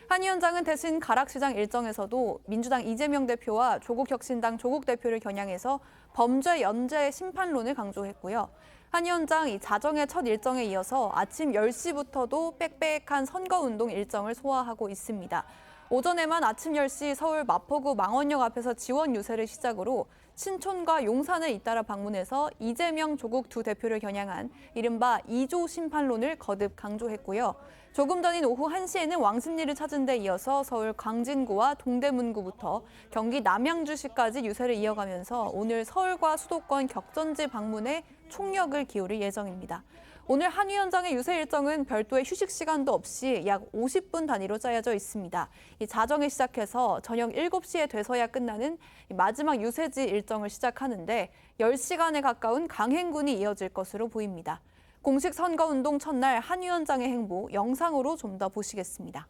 한 위원장은 대신 가락시장 일정에서도 민주당 이재명 대표와 조국혁신당 조국 대표를 겨냥해서 범죄 연재 심판론을 강조했고요. 한 위원장 이 자정의 첫 일정에 이어서 아침 10시부터도 빽빽한 선거운동 일정을 소화하고 있습니다. 오전에만 아침 10시 서울 마포구 망원역 앞에서 지원 유세를 시작으로 신촌과 용산을 잇따라 방문해서 이재명 조국 두 대표를 겨냥한 이른바 2조 심판론을 거듭 강조했고요. 조금 전인 오후 1시에는 왕십리를 찾은 데 이어서 서울 광진구와 동대문구부터 경기 남양주시까지 유세를 이어가면서 오늘 서울과 수도권 격전지 방문에 총력을 기울일 예정입니다. 오늘 한 위원장의 유세 일정은 별도의 휴식 시간도 없이 약 50분 단위로 짜여져 있습니다. 이 자정에 시작해서 저녁 7시에 돼서야 끝나는 마지막 유세지 일정을 시작하는데 10시간에 가까운 강행군이 이어질 것으로 보입니다. 공식 선거운동 첫날 한 위원장의 행보 영상으로 좀 더 보시겠습니다.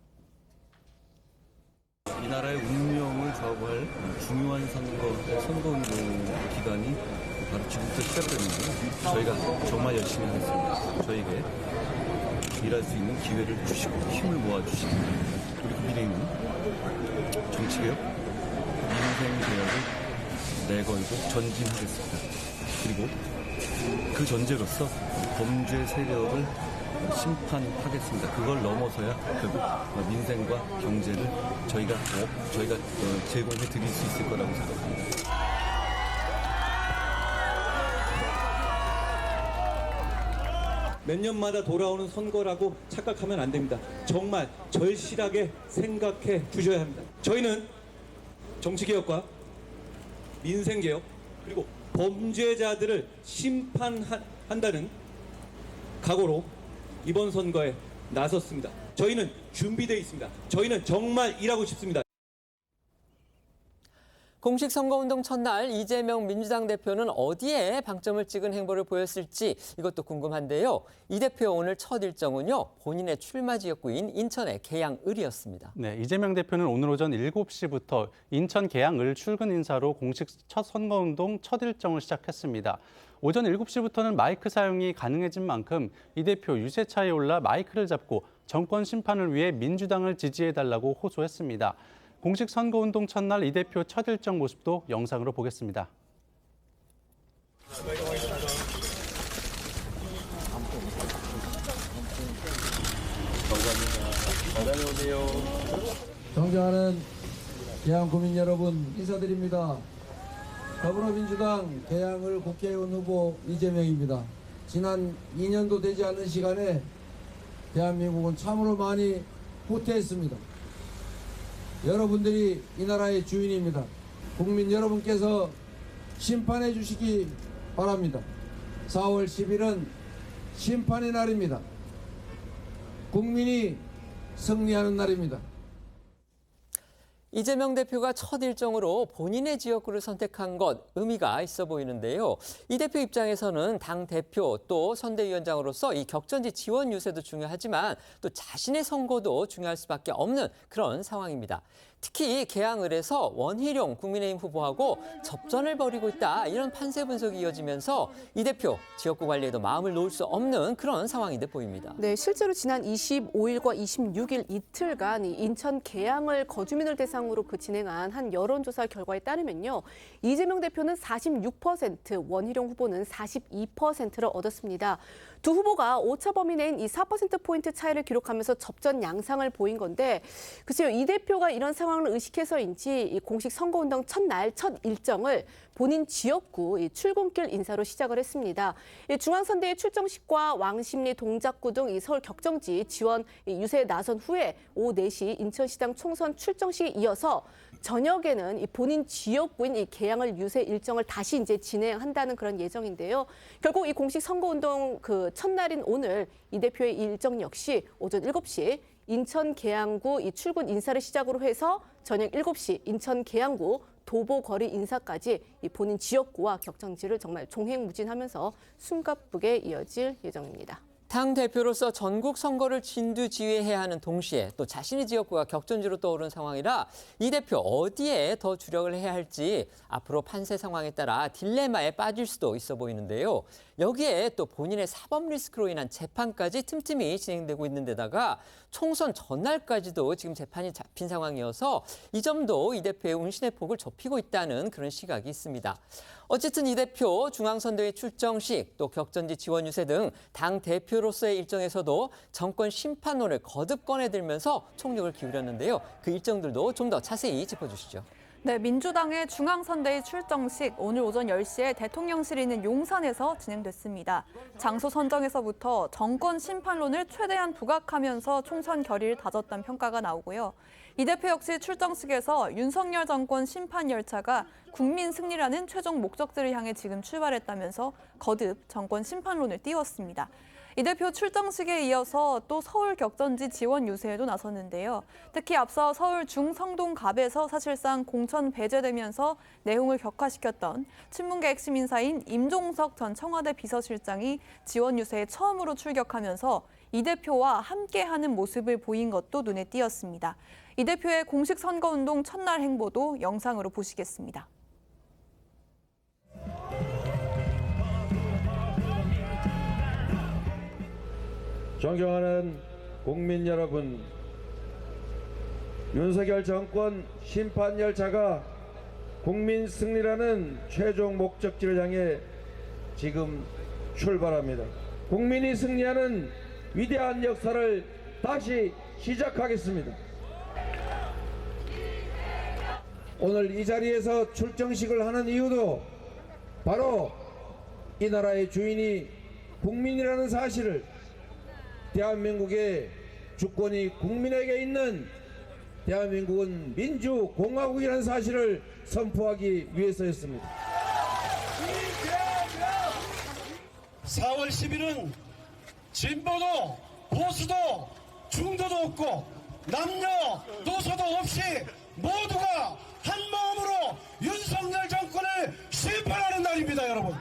이 나라의 운명을 좌우할 중요한 선거운동 기간이 바로 지금부터 시작되는데 저희가 정말 열심히 하겠습니다. 저에게 일할 수 있는 기회를 주시고 힘을 모아주시고 우리 국민의힘은 정치개혁, 민생개혁을 내걸고 전진하겠습니다. 그리고 그 전제로서 범죄 세력을 심판하겠습니다. 그걸 넘어서야 결국 민생과 경제를 저희가 제공해 드릴 수 있을 거라고 생각합니다. 몇 년마다 돌아오는 선거라고 착각하면 안 됩니다. 정말 절실하게 생각해 주셔야 합니다. 저희는 정치개혁과 민생개혁 그리고 범죄자들을 심판한다는 각오로 이번 선거에 나섰습니다. 저희는 준비되어 있습니다. 저희는 정말 일하고 싶습니다. 공식 선거운동 첫날 이재명 민주당 대표는 어디에 방점을 찍은 행보를 보였을지 이것도 궁금한데요. 이 대표 오늘 첫 일정은요. 본인의 출마 지역구인 인천의 계양을이었습니다. 네, 이재명 대표는 오늘 오전 7시부터 인천 계양을 출근 인사로 공식 첫 선거운동 첫 일정을 시작했습니다. 오전 7시부터는 마이크 사용이 가능해진 만큼 이 대표 유세차에 올라 마이크를 잡고 정권 심판을 위해 민주당을 지지해달라고 호소했습니다. 공식 선거운동 첫날 이 대표 첫 일정 모습도 영상으로 보겠습니다. 다녀오세요. 존경하는 계양 국민 여러분 인사드립니다. 더불어민주당 계양을 국회의원 후보 이재명입니다. 지난 2년도 되지 않는 시간에 대한민국은 참으로 많이 후퇴했습니다. 여러분들이 이 나라의 주인입니다. 국민 여러분께서 심판해 주시기 바랍니다. 4월 10일은 심판의 날입니다. 국민이 승리하는 날입니다. 이재명 대표가 첫 일정으로 본인의 지역구를 선택한 것 의미가 있어 보이는데요. 이 대표 입장에서는 당 대표 또 선대위원장으로서 이 격전지 지원 유세도 중요하지만 또 자신의 선거도 중요할 수밖에 없는 그런 상황입니다. 특히 개항을에서 원희룡 국민의힘 후보하고 접전을 벌이고 있다. 이런 판세 분석이 이어지면서 이 대표 지역구 관리에도 마음을 놓을 수 없는 그런 상황이 돼 보입니다. 네, 실제로 지난 25일과 26일 이틀간 이 인천 계양을 거주민을 대상으로 진행한 한 여론조사 결과에 따르면요. 이재명 대표는 46%, 원희룡 후보는 42%를 얻었습니다. 두 후보가 오차 범위 내인 이 4%포인트 차이를 기록하면서 접전 양상을 보인 건데 글쎄요. 이 대표가 이런 상황을 의식해서인지 이 공식 선거운동 첫날 첫 일정을 본인 지역구 출근길 인사로 시작을 했습니다. 중앙선대위 출정식과 왕십리, 동작구 등 이 서울 격정지 지원 유세에 나선 후에 오후 4시 인천시장 총선 출정식에 이어서 저녁에는 이 본인 지역구인 이 계양을 유세 일정을 다시 이제 진행한다는 그런 예정인데요. 결국 이 공식 선거운동 그 첫날인 오늘 이 대표의 일정 역시 오전 7시 인천 계양구 이 출근 인사를 시작으로 해서 저녁 7시 인천 계양구 도보거리 인사까지 이 본인 지역구와 격정지를 정말 종횡무진하면서 숨가쁘게 이어질 예정입니다. 당 대표로서 전국 선거를 진두지휘해야 하는 동시에 또 자신의 지역구가 격전지로 떠오른 상황이라 이 대표 어디에 더 주력을 해야 할지 앞으로 판세 상황에 따라 딜레마에 빠질 수도 있어 보이는데요. 여기에 또 본인의 사법 리스크로 인한 재판까지 틈틈이 진행되고 있는 데다가 총선 전날까지도 지금 재판이 잡힌 상황이어서 이 점도 이 대표의 운신의 폭을 좁히고 있다는 그런 시각이 있습니다. 어쨌든 이 대표 중앙선대위 출정식 또 격전지 지원 유세 등 당 대표로서의 일정에서도 정권 심판론을 거듭 꺼내들면서 총력을 기울였는데요. 그 일정들도 좀 더 자세히 짚어주시죠. 네, 민주당의 중앙선대위 출정식 오늘 오전 10시에 대통령실이 있는 용산에서 진행됐습니다. 장소 선정에서부터 정권 심판론을 최대한 부각하면서 총선 결의를 다졌다는 평가가 나오고요. 이 대표 역시 출정식에서 윤석열 정권 심판 열차가 국민 승리라는 최종 목적지를 향해 지금 출발했다면서 거듭 정권 심판론을 띄웠습니다. 이 대표 출정식에 이어서 또 서울 격전지 지원 유세에도 나섰는데요. 특히 앞서 서울 중성동갑에서 사실상 공천 배제되면서 내용을 격화시켰던 친문계 핵심 인사인 임종석 전 청와대 비서실장이 지원 유세에 처음으로 출격하면서 이 대표와 함께하는 모습을 보인 것도 눈에 띄었습니다. 이 대표의 공식 선거운동 첫날 행보도 영상으로 보시겠습니다. 존경하는 국민 여러분, 윤석열 정권 심판 열차가 국민 승리라는 최종 목적지를 향해 지금 출발합니다. 국민이 승리하는 위대한 역사를 다시 시작하겠습니다. 오늘 이 자리에서 출정식을 하는 이유도 바로 이 나라의 주인이 국민이라는 사실을, 대한민국의 주권이 국민에게 있는 대한민국은 민주공화국이라는 사실을 선포하기 위해서였습니다. 4월 10일은 진보도 보수도 중도도 없고 남녀 노소도 없이 모두가 한 마음으로 윤석열 정권을 심판하는 날입니다, 여러분.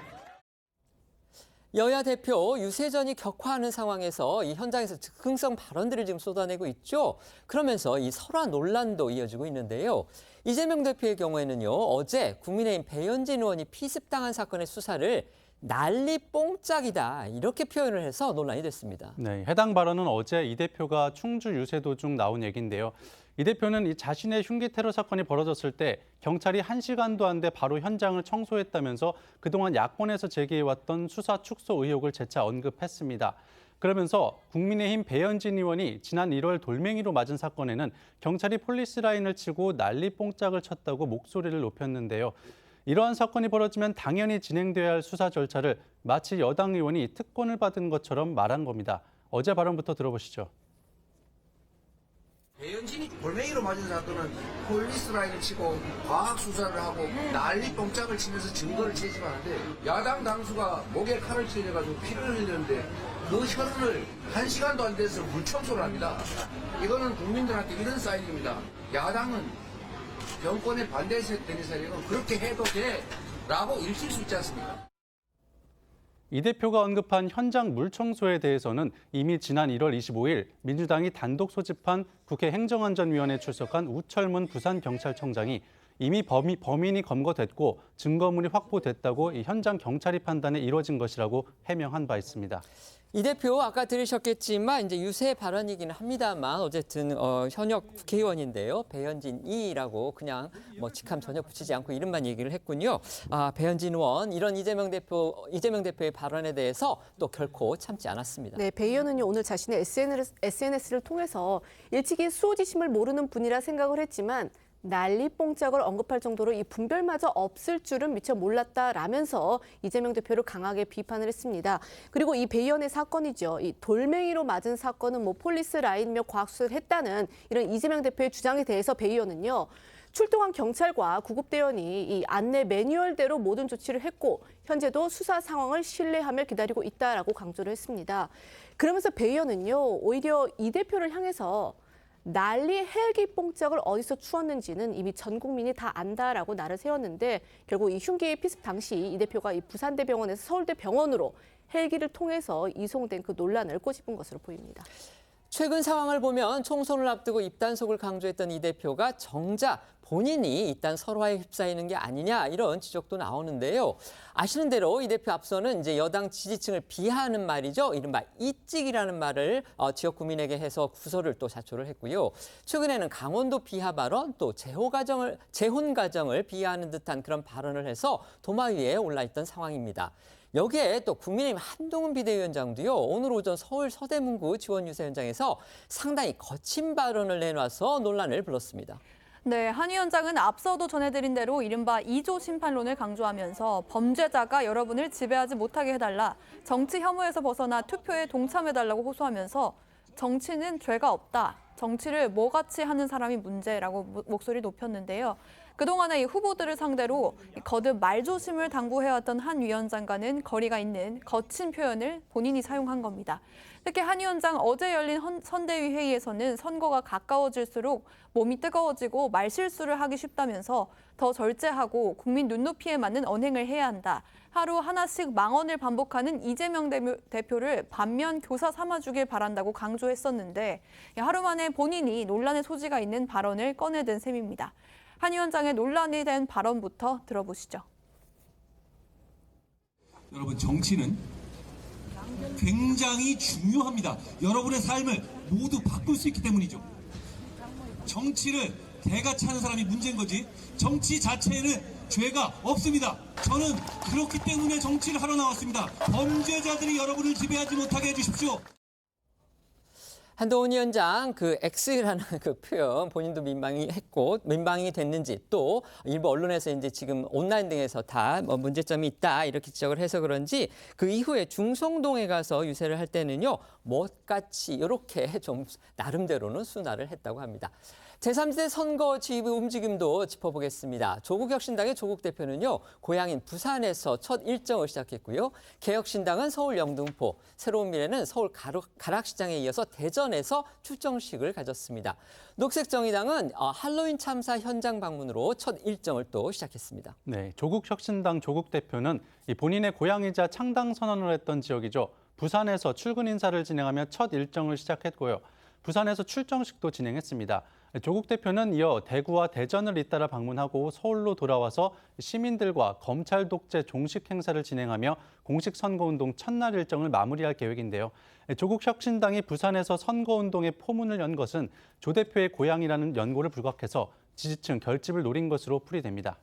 여야 대표 유세전이 격화하는 상황에서 이 현장에서 즉흥성 발언들을 지금 쏟아내고 있죠. 그러면서 이 설화 논란도 이어지고 있는데요. 이재명 대표의 경우에는요. 어제 국민의힘 배현진 의원이 피습당한 사건의 수사를 난리 뽕짝이다 이렇게 표현을 해서 논란이 됐습니다. 네, 해당 발언은 어제 이 대표가 충주 유세 도중 나온 얘기인데요. 이 대표는 이 자신의 흉기 테러 사건이 벌어졌을 때 경찰이 1시간도 안 돼 바로 현장을 청소했다면서 그동안 야권에서 제기해왔던 수사 축소 의혹을 재차 언급했습니다. 그러면서 국민의힘 배현진 의원이 지난 1월 돌멩이로 맞은 사건에는 경찰이 폴리스 라인을 치고 난리 뽕짝을 쳤다고 목소리를 높였는데요. 이러한 사건이 벌어지면 당연히 진행돼야 할 수사 절차를 마치 여당 의원이 특권을 받은 것처럼 말한 겁니다. 어제 발언부터 들어보시죠. 배현진이 돌멩이로 맞은 사건은 폴리스 라인을 치고 과학 수사를 하고 난리 뽕짝을 치면서 증거를 제시하는데 야당 당수가 목에 칼을 찔려가지고 피를 흘리는데 그 혈흔을 1시간도 안 돼서 물청소를 합니다. 이거는 국민들한테 이런 사인입니다. 야당은 정권에 반대해서 되는 사람은 그렇게 해도 돼 라고 일칠 수 있지 않습니까? 이 대표가 언급한 현장 물청소에 대해서는 이미 지난 1월 25일 민주당이 단독 소집한 국회 행정안전위원회에 출석한 우철문 부산경찰청장이 이미 범인이 검거됐고 증거물이 확보됐다고 이 현장 경찰이 판단에 이뤄진 것이라고 해명한 바 있습니다. 이 대표 아까 들으셨겠지만 이제 유세 발언이긴 합니다만 어쨌든 현역 국회의원인데요. 배현진이라고 그냥 뭐 직함 전혀 붙이지 않고 이름만 얘기를 했군요. 배현진 의원 이런 이재명 대표의 발언에 대해서 또 결코 참지 않았습니다. 네, 배 의원은요 오늘 자신의 SNS를 통해서 일찍이 수호지심을 모르는 분이라 생각을 했지만 난리뽕짝을 언급할 정도로 이 분별마저 없을 줄은 미처 몰랐다라면서 이재명 대표를 강하게 비판을 했습니다. 그리고 이 배 의원의 사건이죠. 이 돌멩이로 맞은 사건은 뭐 폴리스 라인이며 과학수사를 했다는 이런 이재명 대표의 주장에 대해서 배 의원은요. 출동한 경찰과 구급대원이 이 안내 매뉴얼대로 모든 조치를 했고 현재도 수사 상황을 신뢰하며 기다리고 있다라고 강조를 했습니다. 그러면서 배 의원은요. 오히려 이 대표를 향해서 난리 헬기 뽕짝을 어디서 추었는지는 이미 전 국민이 다 안다라고 날을 세웠는데 결국 이 흉기의 피습 당시 이 대표가 이 부산대병원에서 서울대병원으로 헬기를 통해서 이송된 그 논란을 꼬집은 것으로 보입니다. 최근 상황을 보면 총선을 앞두고 입단속을 강조했던 이 대표가 정작 본인이 일단 설화에 휩싸이는 게 아니냐 이런 지적도 나오는데요. 아시는 대로 이 대표 앞서는 이제 여당 지지층을 비하하는 말이죠. 이른바 이찍이라는 말을 지역 구민에게 해서 구설을 또 자초를 했고요. 최근에는 강원도 비하 발언 또 재혼 가정을 비하하는 듯한 그런 발언을 해서 도마 위에 올라있던 상황입니다. 여기에 또 국민의힘 한동훈 비대위원장도요. 오늘 오전 서울 서대문구 지원 유세 현장에서 상당히 거친 발언을 내놔서 논란을 불렀습니다. 네, 한 위원장은 앞서도 전해드린 대로 이른바 2조 심판론을 강조하면서 범죄자가 여러분을 지배하지 못하게 해달라, 정치 혐오에서 벗어나 투표에 동참해달라고 호소하면서 정치는 죄가 없다, 정치를 뭐같이 하는 사람이 문제라고 목소리를 높였는데요. 그동안의 이 후보들을 상대로 거듭 말조심을 당부해왔던 한 위원장과는 거리가 있는 거친 표현을 본인이 사용한 겁니다. 특히 한 위원장 어제 열린 선대위 회의에서는 선거가 가까워질수록 몸이 뜨거워지고 말실수를 하기 쉽다면서 더 절제하고 국민 눈높이에 맞는 언행을 해야 한다. 하루 하나씩 망언을 반복하는 이재명 대표를 반면 교사 삼아주길 바란다고 강조했었는데 하루 만에 본인이 논란의 소지가 있는 발언을 꺼내든 셈입니다. 한 위원장의 논란이 된 발언부터 들어보시죠. 여러분, 정치는 굉장히 중요합니다. 여러분의 삶을 모두 바꿀 수 있기 때문이죠. 정치를 대가 차는 사람이 문제인 거지 정치 자체에는 죄가 없습니다. 저는 그렇기 때문에 정치를 하러 나왔습니다. 범죄자들이 여러분을 지배하지 못하게 해주십시오. 한동훈 위원장 그 X라는 그 표현 본인도 민방위 됐는지 또 일부 언론에서 이제 지금 온라인 등에서 다 뭐 문제점이 있다 이렇게 지적을 해서 그런지 그 이후에 중성동에 가서 유세를 할 때는요 못같이 이렇게 좀 나름대로는 순화를 했다고 합니다. 제3지대 선거 지휘부 움직임도 짚어보겠습니다. 조국혁신당의 조국 대표는요, 고향인 부산에서 첫 일정을 시작했고요. 개혁신당은 서울 영등포, 새로운 미래는 서울 가락시장에 이어서 대전에서 출정식을 가졌습니다. 녹색정의당은 할로윈 참사 현장 방문으로 첫 일정을 또 시작했습니다. 네, 조국혁신당 조국 대표는 본인의 고향이자 창당 선언을 했던 지역이죠. 부산에서 출근 인사를 진행하며 첫 일정을 시작했고요. 부산에서 출정식도 진행했습니다. 조국 대표는 이어 대구와 대전을 잇따라 방문하고 서울로 돌아와서 시민들과 검찰 독재 종식 행사를 진행하며 공식 선거운동 첫날 일정을 마무리할 계획인데요. 조국 혁신당이 부산에서 선거운동의 포문을 연 것은 조 대표의 고향이라는 연고를 불각해서 지지층 결집을 노린 것으로 풀이됩니다.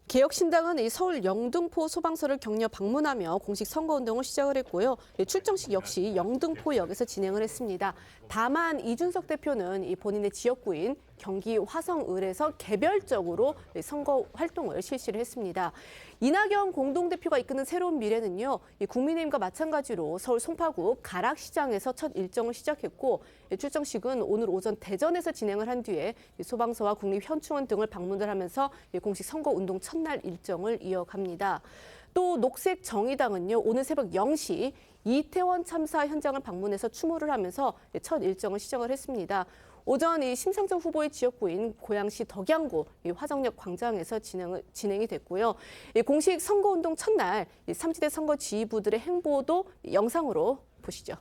개혁신당은 이 서울 영등포 소방서를 격려 방문하며 공식 선거운동을 시작을 했고요. 출정식 역시 영등포역에서 진행을 했습니다. 다만 이준석 대표는 이 본인의 지역구인 경기 화성을에서 개별적으로 선거 활동을 실시를 했습니다. 이낙연 공동대표가 이끄는 새로운 미래는요, 국민의힘과 마찬가지로 서울 송파구 가락시장에서 첫 일정을 시작했고 출정식은 오늘 오전 대전에서 진행을 한 뒤에 소방서와 국립현충원 등을 방문을 하면서 공식 선거운동 첫날 일정을 이어갑니다. 또 녹색정의당은요, 오늘 새벽 0시 이태원 참사 현장을 방문해서 추모를 하면서 첫 일정을 시작을 했습니다. 오전 이 심상정 후보의 지역구인 고양시 덕양구 이 화정역 광장에서 진행이 됐고요. 이 공식 선거운동 첫날 이 3지대 선거 지휘부들의 행보도 영상으로 보시죠.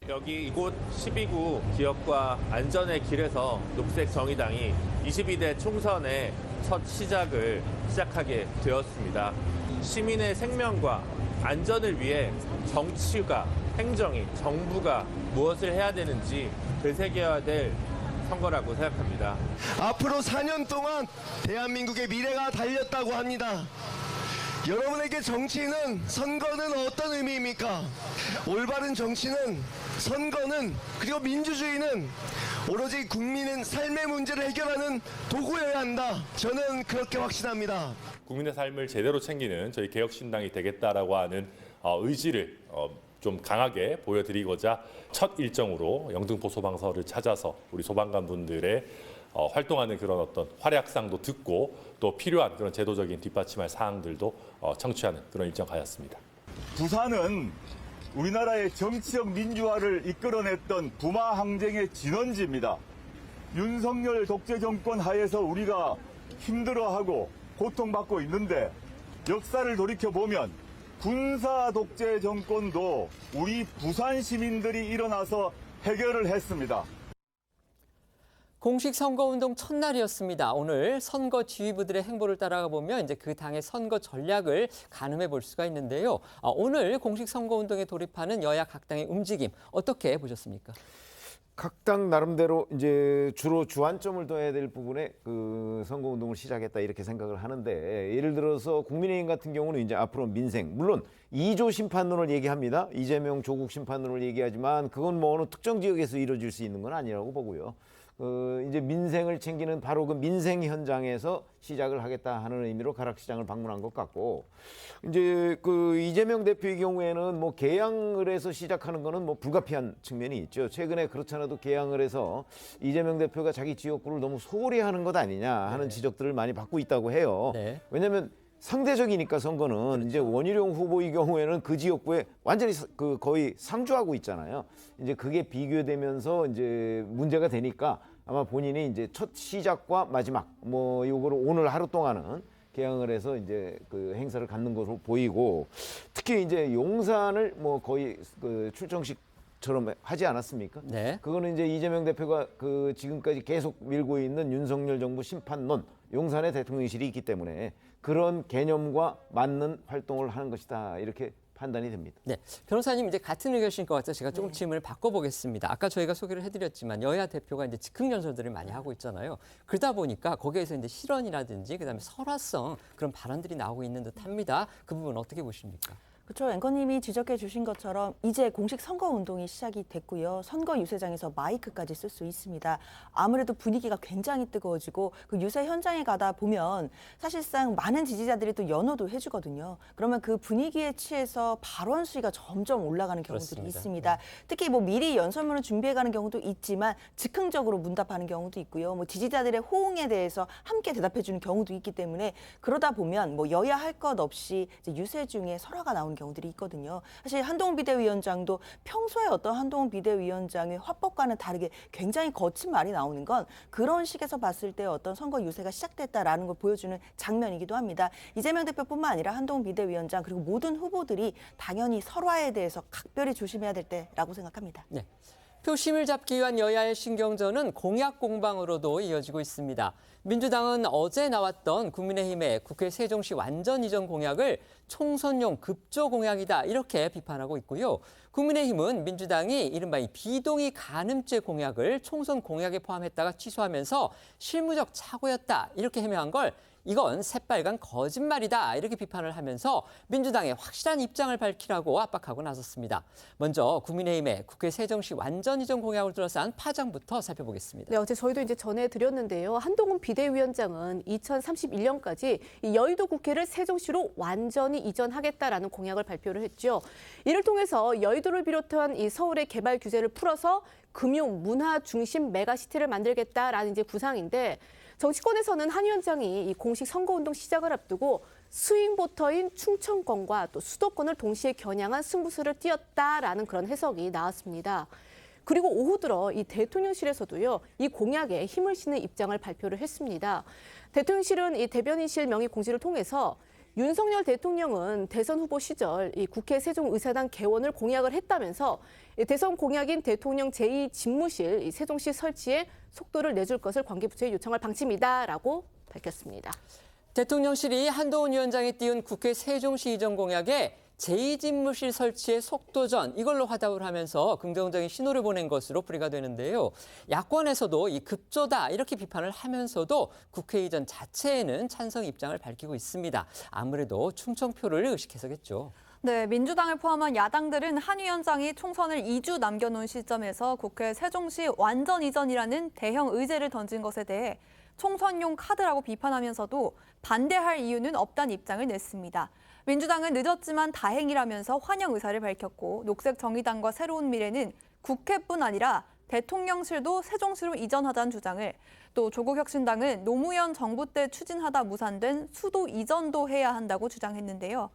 여기 이곳 12구 기업과 안전의 길에서 녹색 정의당이 22대 총선의 첫 시작하게 되었습니다. 시민의 생명과 안전을 위해 정치가, 행정이, 정부가 무엇을 해야 되는지 되새겨야 될 선거라고 생각합니다. 앞으로 4년 동안 대한민국의 미래가 달렸다고 합니다. 여러분에게 정치는, 선거는 어떤 의미입니까? 올바른 정치는, 선거는, 그리고 민주주의는 오로지 국민의 삶의 문제를 해결하는 도구여야 한다. 저는 그렇게 확신합니다. 국민의 삶을 제대로 챙기는 저희 개혁신당이 되겠다라고 하는 의지를 좀 강하게 보여드리고자 첫 일정으로 영등포 소방서를 찾아서 우리 소방관 분들의 활동하는 그런 어떤 활약상도 듣고 또 필요한 그런 제도적인 뒷받침할 사항들도 청취하는 그런 일정 가졌습니다. 부산은 우리나라의 정치적 민주화를 이끌어냈던 부마 항쟁의 진원지입니다. 윤석열 독재 정권 하에서 우리가 힘들어하고 고통받고 있는데 역사를 돌이켜보면 군사 독재 정권도 우리 부산 시민들이 일어나서 해결을 했습니다. 공식 선거운동 첫날이었습니다. 오늘 선거 지휘부들의 행보를 따라가 보면 이제 그 당의 선거 전략을 가늠해 볼 수가 있는데요. 오늘 공식 선거운동에 돌입하는 여야 각 당의 움직임 어떻게 보셨습니까? 각 당 나름대로 이제 주로 주안점을 둬야 될 부분에 그 선거운동을 시작했다 이렇게 생각을 하는데, 예를 들어서 국민의힘 같은 경우는 이제 앞으로 민생, 물론 2조 심판론을 얘기합니다. 이재명 조국 심판론을 얘기하지만 그건 뭐 어느 특정 지역에서 이루어질 수 있는 건 아니라고 보고요. 이제 민생을 챙기는 바로 그 민생 현장에서 시작을 하겠다 하는 의미로 가락시장을 방문한 것 같고, 이제 그 이재명 대표의 경우에는 뭐 개항을 해서 시작하는 거는 뭐 불가피한 측면이 있죠. 최근에 그렇지 않아도 개항을 해서 이재명 대표가 자기 지역구를 너무 소홀히 하는 것 아니냐 하는 지적들을 많이 받고 있다고 해요. 왜냐하면 상대적이니까 선거는 이제 원희룡 후보의 경우에는 그 지역구에 완전히 그 거의 상주하고 있잖아요. 이제 그게 비교되면서 이제 문제가 되니까 아마 본인이 이제 첫 시작과 마지막 뭐 요거를 오늘 하루 동안은 개항을 해서 이제 그 행사를 갖는 것으로 보이고, 특히 이제 용산을 뭐 거의 그 출정식처럼 하지 않았습니까? 네. 그거는 이제 이재명 대표가 그 지금까지 계속 밀고 있는 윤석열 정부 심판론, 용산에 대통령실이 있기 때문에 그런 개념과 맞는 활동을 하는 것이다 이렇게 판단이 됩니다. 네, 변호사님 이제 같은 의견이신 것 같아서 제가 조금 질문을 바꿔보겠습니다. 아까 저희가 소개를 해드렸지만 여야 대표가 이제 즉흥 연설들을 많이 하고 있잖아요. 그러다 보니까 거기에서 이제 실언이라든지 그다음에 설화성 그런 발언들이 나오고 있는 듯합니다. 그 부분 어떻게 보십니까? 그렇죠. 앵커님이 지적해 주신 것처럼 이제 공식 선거운동이 시작이 됐고요. 선거 유세장에서 마이크까지 쓸 수 있습니다. 아무래도 분위기가 굉장히 뜨거워지고 그 유세 현장에 가다 보면 사실상 많은 지지자들이 또 연호도 해주거든요. 그러면 그 분위기에 취해서 발언 수위가 점점 올라가는 경우들이 그렇습니다. 있습니다. 특히 뭐 미리 연설문을 준비해가는 경우도 있지만 즉흥적으로 문답하는 경우도 있고요. 뭐 지지자들의 호응에 대해서 함께 대답해주는 경우도 있기 때문에 그러다 보면 뭐 여야 할 것 없이 이제 유세 중에 설화가 나오는 경우들이 있거든요. 사실 한동훈 비대위원장도 평소에 어떤 한동훈 비대위원장의 화법과는 다르게 굉장히 거친 말이 나오는 건 그런 식에서 봤을 때 어떤 선거 유세가 시작됐다라는 걸 보여주는 장면이기도 합니다. 이재명 대표뿐만 아니라 한동훈 비대위원장 그리고 모든 후보들이 당연히 설화에 대해서 각별히 조심해야 될 때라고 생각합니다. 네. 표심을 잡기 위한 여야의 신경전은 공약 공방으로도 이어지고 있습니다. 민주당은 어제 나왔던 국민의힘의 국회 세종시 완전 이전 공약을 총선용 급조 공약이다 이렇게 비판하고 있고요. 국민의힘은 민주당이 이른바 이 비동의 간음죄 공약을 총선 공약에 포함했다가 취소하면서 실무적 착오였다 이렇게 해명한 걸 이건 새빨간 거짓말이다 이렇게 비판을 하면서 민주당의 확실한 입장을 밝히라고 압박하고 나섰습니다. 먼저 국민의힘의 국회 세종시 완전 이전 공약을 둘러싼 파장부터 살펴보겠습니다. 네, 어제 저희도 이제 전해드렸는데요. 한동훈 비대위원장은 2031년까지 이 여의도 국회를 세종시로 완전히 이전하겠다라는 공약을 발표를 했죠. 이를 통해서 여의도를 비롯한 이 서울의 개발 규제를 풀어서 금융, 문화 중심 메가시티를 만들겠다라는 이제 구상인데, 정치권에서는 한 위원장이 이 공식 선거운동 시작을 앞두고 스윙보터인 충청권과 또 수도권을 동시에 겨냥한 승부수를 띄었다라는 그런 해석이 나왔습니다. 그리고 오후 들어 이 대통령실에서도요, 이 공약에 힘을 싣는 입장을 발표를 했습니다. 대통령실은 이 대변인실 명의 공지를 통해서 윤석열 대통령은 대선 후보 시절 이 국회 세종의사당 개원을 공약을 했다면서 대선 공약인 대통령 제2집무실 이 세종시 설치에 속도를 내줄 것을 관계부처에 요청할 방침이다라고 밝혔습니다. 대통령실이 한동훈 위원장이 띄운 국회 세종시 이전 공약에 제2집무실 설치의 속도전 이걸로 화답을 하면서 긍정적인 신호를 보낸 것으로 풀이가 되는데요. 야권에서도 이 급조다 이렇게 비판을 하면서도 국회 이전 자체에는 찬성 입장을 밝히고 있습니다. 아무래도 충청표를 의식해서겠죠. 네, 민주당을 포함한 야당들은 한 위원장이 총선을 2주 남겨놓은 시점에서 국회 세종시 완전 이전이라는 대형 의제를 던진 것에 대해 총선용 카드라고 비판하면서도 반대할 이유는 없다는 입장을 냈습니다. 민주당은 늦었지만 다행이라면서 환영 의사를 밝혔고 녹색정의당과 새로운 미래는 국회뿐 아니라 대통령실도 세종시로 이전하자는 주장을, 또 조국혁신당은 노무현 정부 때 추진하다 무산된 수도 이전도 해야 한다고 주장했는데요.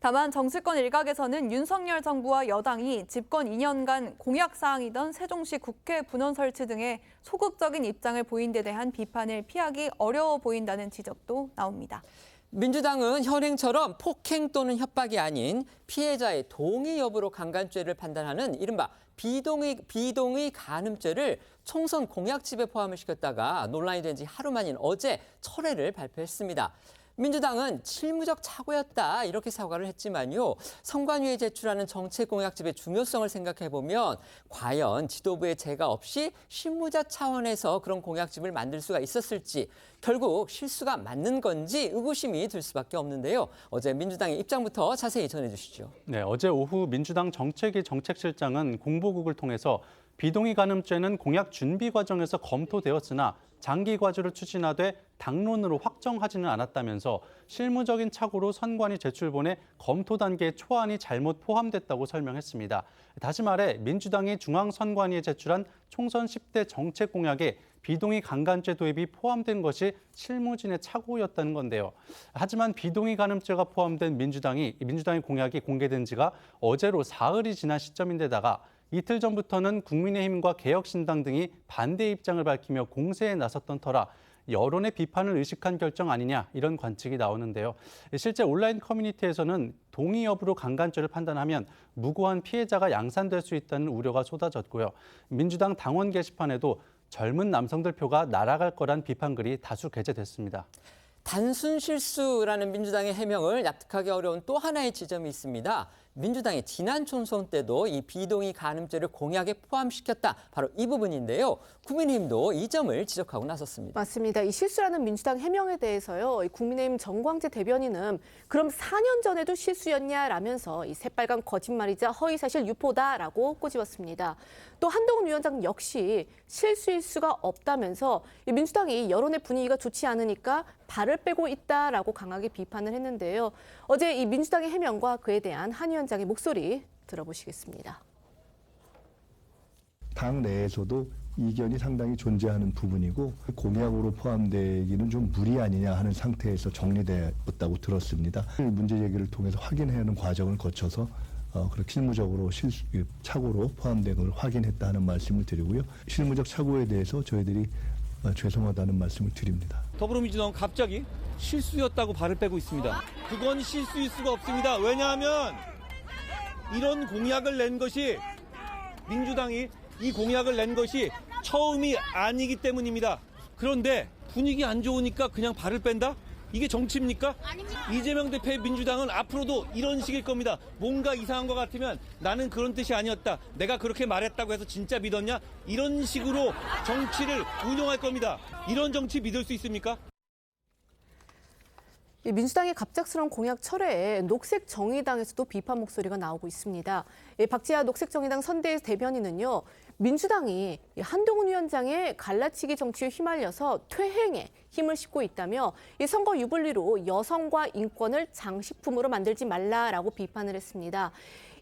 다만 정치권 일각에서는 윤석열 정부와 여당이 집권 2년간 공약사항이던 세종시 국회 분원 설치 등의 소극적인 입장을 보인 데 대한 비판을 피하기 어려워 보인다는 지적도 나옵니다. 민주당은 현행처럼 폭행 또는 협박이 아닌 피해자의 동의 여부로 강간죄를 판단하는 이른바 비동의 간음죄를 총선 공약집에 포함을 시켰다가 논란이 된 지 하루 만인 어제 철회를 발표했습니다. 민주당은 실무적 착오였다 이렇게 사과를 했지만요. 선관위에 제출하는 정책 공약집의 중요성을 생각해보면 과연 지도부의 제가 없이 실무자 차원에서 그런 공약집을 만들 수가 있었을지 결국 실수가 맞는 건지 의구심이 들 수밖에 없는데요. 어제 민주당의 입장부터 자세히 전해주시죠. 네, 어제 오후 민주당 정책위 정책실장은 공보국을 통해서 비동의 간음죄는 공약 준비 과정에서 검토되었으나 장기 과제로 추진하되 당론으로 확정하지는 않았다면서 실무적인 착오로 선관위 제출본에 검토 단계의 초안이 잘못 포함됐다고 설명했습니다. 다시 말해 민주당이 중앙선관위에 제출한 총선 10대 정책 공약에 비동의 강간죄 도입이 포함된 것이 실무진의 착오였다는 건데요. 하지만 비동의 간음죄가 포함된 민주당의 공약이 공개된 지가 어제로 사흘이 지난 시점인데다가 이틀 전부터는 국민의힘과 개혁신당 등이 반대 입장을 밝히며 공세에 나섰던 터라 여론의 비판을 의식한 결정 아니냐 이런 관측이 나오는데요. 실제 온라인 커뮤니티에서는 동의 여부로 강간죄를 판단하면 무고한 피해자가 양산될 수 있다는 우려가 쏟아졌고요. 민주당 당원 게시판에도 젊은 남성들 표가 날아갈 거란 비판글이 다수 게재됐습니다. 단순 실수라는 민주당의 해명을 납득하기 어려운 또 하나의 지점이 있습니다. 민주당이 지난 총선 때도 이 비동의 간음죄를 공약에 포함시켰다. 바로 이 부분인데요. 국민의힘도 이 점을 지적하고 나섰습니다. 맞습니다. 이 실수라는 민주당 해명에 대해서요. 이 국민의힘 정광재 대변인은 그럼 4년 전에도 실수였냐라면서 이 새빨간 거짓말이자 허위사실 유포다라고 꼬집었습니다. 또 한동훈 위원장 역시 실수일 수가 없다면서 이 민주당이 여론의 분위기가 좋지 않으니까 발을 빼고 있다라고 강하게 비판을 했는데요. 어제 이 민주당의 해명과 그에 대한 한 위원장의 목소리 들어보시겠습니다. 당 내에서도 이견이 상당히 존재하는 부분이고 공약으로 포함되기는 좀 무리 아니냐 하는 상태에서 정리되었다고 들었습니다. 문제 제기를 통해서 확인하는 과정을 거쳐서 그렇게 실무적으로 착오로 포함된 걸 확인했다는 말씀을 드리고요. 실무적 착오에 대해서 저희들이 죄송하다는 말씀을 드립니다. 더불어민주당은 갑자기 실수였다고 발을 빼고 있습니다. 그건 실수일 수가 없습니다. 왜냐하면 이런 공약을 낸 것이 민주당이 이 공약을 낸 것이 처음이 아니기 때문입니다. 그런데 분위기 안 좋으니까 그냥 발을 뺀다? 이게 정치입니까? 아닙니다. 이재명 대표의 민주당은 앞으로도 이런 식일 겁니다. 뭔가 이상한 것 같으면 나는 그런 뜻이 아니었다. 내가 그렇게 말했다고 해서 진짜 믿었냐? 이런 식으로 정치를 운영할 겁니다. 이런 정치 믿을 수 있습니까? 민주당의 갑작스러운 공약 철회에 녹색정의당에서도 비판 목소리가 나오고 있습니다. 박지하 녹색정의당 선대 대변인은요. 민주당이 한동훈 위원장의 갈라치기 정치에 휘말려서 퇴행에 힘을 싣고 있다며 이 선거 유불리로 여성과 인권을 장식품으로 만들지 말라라고 비판을 했습니다.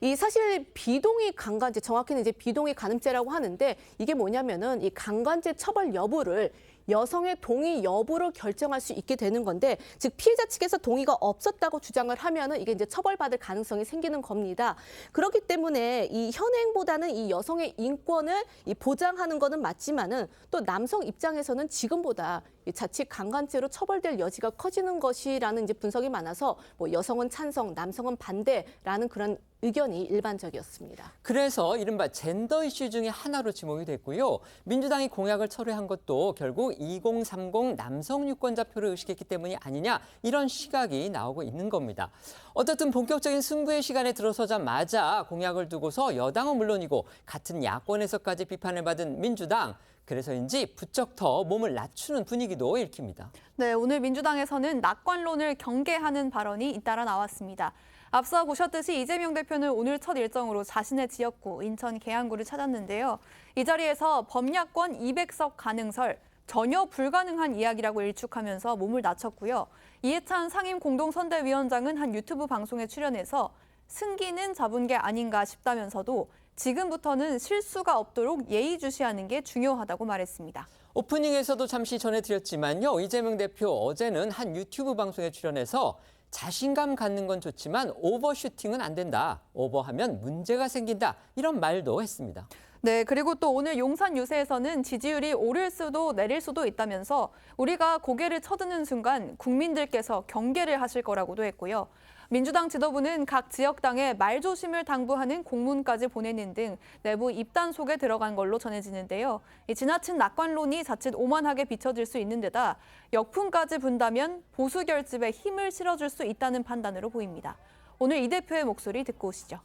이 사실 비동의 강간죄, 정확히는 이제 비동의 간음죄라고 하는데 이게 뭐냐면은 이 강간죄 처벌 여부를 여성의 동의 여부로 결정할 수 있게 되는 건데, 즉 피해자 측에서 동의가 없었다고 주장을 하면은 이게 이제 처벌받을 가능성이 생기는 겁니다. 그렇기 때문에 이 현행보다는 이 여성의 인권을 이 보장하는 거는 맞지만은 또 남성 입장에서는 지금보다 이 자칫 강간죄로 처벌될 여지가 커지는 것이라는 이제 분석이 많아서 뭐 여성은 찬성, 남성은 반대라는 그런 의견이 일반적이었습니다. 그래서 이른바 젠더 이슈 중에 하나로 지목이 됐고요. 민주당이 공약을 철회한 것도 결국 2030 남성 유권자표를 의식했기 때문이 아니냐, 이런 시각이 나오고 있는 겁니다. 어떻든 본격적인 승부의 시간에 들어서자마자 공약을 두고서 여당은 물론이고 같은 야권에서까지 비판을 받은 민주당, 그래서인지 부쩍 더 몸을 낮추는 분위기도 읽힙니다. 네, 오늘 민주당에서는 낙관론을 경계하는 발언이 잇따라 나왔습니다. 앞서 보셨듯이 이재명 대표는 오늘 첫 일정으로 자신의 지역구 인천 계양구를 찾았는데요. 이 자리에서 범야권 200석 가능설, 전혀 불가능한 이야기라고 일축하면서 몸을 낮췄고요. 이해찬 상임공동선대위원장은 한 유튜브 방송에 출연해서 승기는 잡은 게 아닌가 싶다면서도 지금부터는 실수가 없도록 예의주시하는 게 중요하다고 말했습니다. 오프닝에서도 잠시 전해드렸지만요. 이재명 대표 어제는 한 유튜브 방송에 출연해서 자신감 갖는 건 좋지만 오버슈팅은 안 된다. 오버하면 문제가 생긴다. 이런 말도 했습니다. 네, 그리고 또 오늘 용산 유세에서는 지지율이 오를 수도 내릴 수도 있다면서 우리가 고개를 쳐드는 순간 국민들께서 경계를 하실 거라고도 했고요. 민주당 지도부는 각 지역당에 말조심을 당부하는 공문까지 보내는 등 내부 입단 속에 들어간 걸로 전해지는데요. 이 지나친 낙관론이 자칫 오만하게 비춰질 수 있는 데다 역풍까지 분다면 보수 결집에 힘을 실어줄 수 있다는 판단으로 보입니다. 오늘 이 대표의 목소리 듣고 오시죠.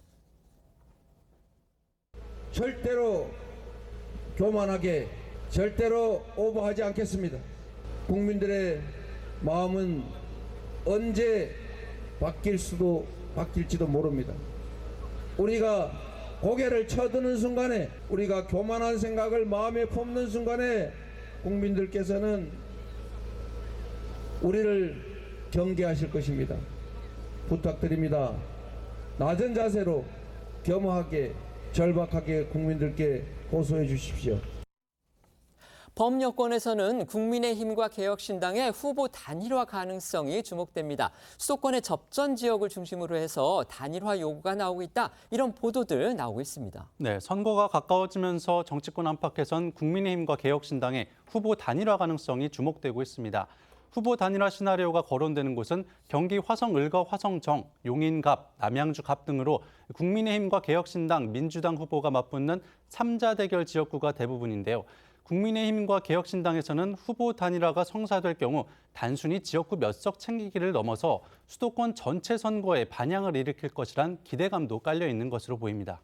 절대로 교만하게, 절대로 오버하지 않겠습니다. 국민들의 마음은 언제 바뀔지도 모릅니다. 우리가 고개를 쳐드는 순간에, 우리가 교만한 생각을 마음에 품는 순간에 국민들께서는 우리를 경계하실 것입니다. 부탁드립니다. 낮은 자세로 겸허하게, 절박하게 국민들께 호소해 주십시오. 범여권에서는 국민의힘과 개혁신당의 후보 단일화 가능성이 주목됩니다. 수도권의 접전 지역을 중심으로 해서 단일화 요구가 나오고 있다. 이런 보도들 나오고 있습니다. 네, 선거가 가까워지면서 정치권 안팎에선 국민의힘과 개혁신당의 후보 단일화 가능성이 주목되고 있습니다. 후보 단일화 시나리오가 거론되는 곳은 경기 화성 을거 화성정, 용인갑, 남양주갑 등으로 국민의힘과 개혁신당, 민주당 후보가 맞붙는 3자 대결 지역구가 대부분인데요. 국민의힘과 개혁신당에서는 후보 단일화가 성사될 경우 단순히 지역구 몇 석 챙기기를 넘어서 수도권 전체 선거에 반향을 일으킬 것이란 기대감도 깔려 있는 것으로 보입니다.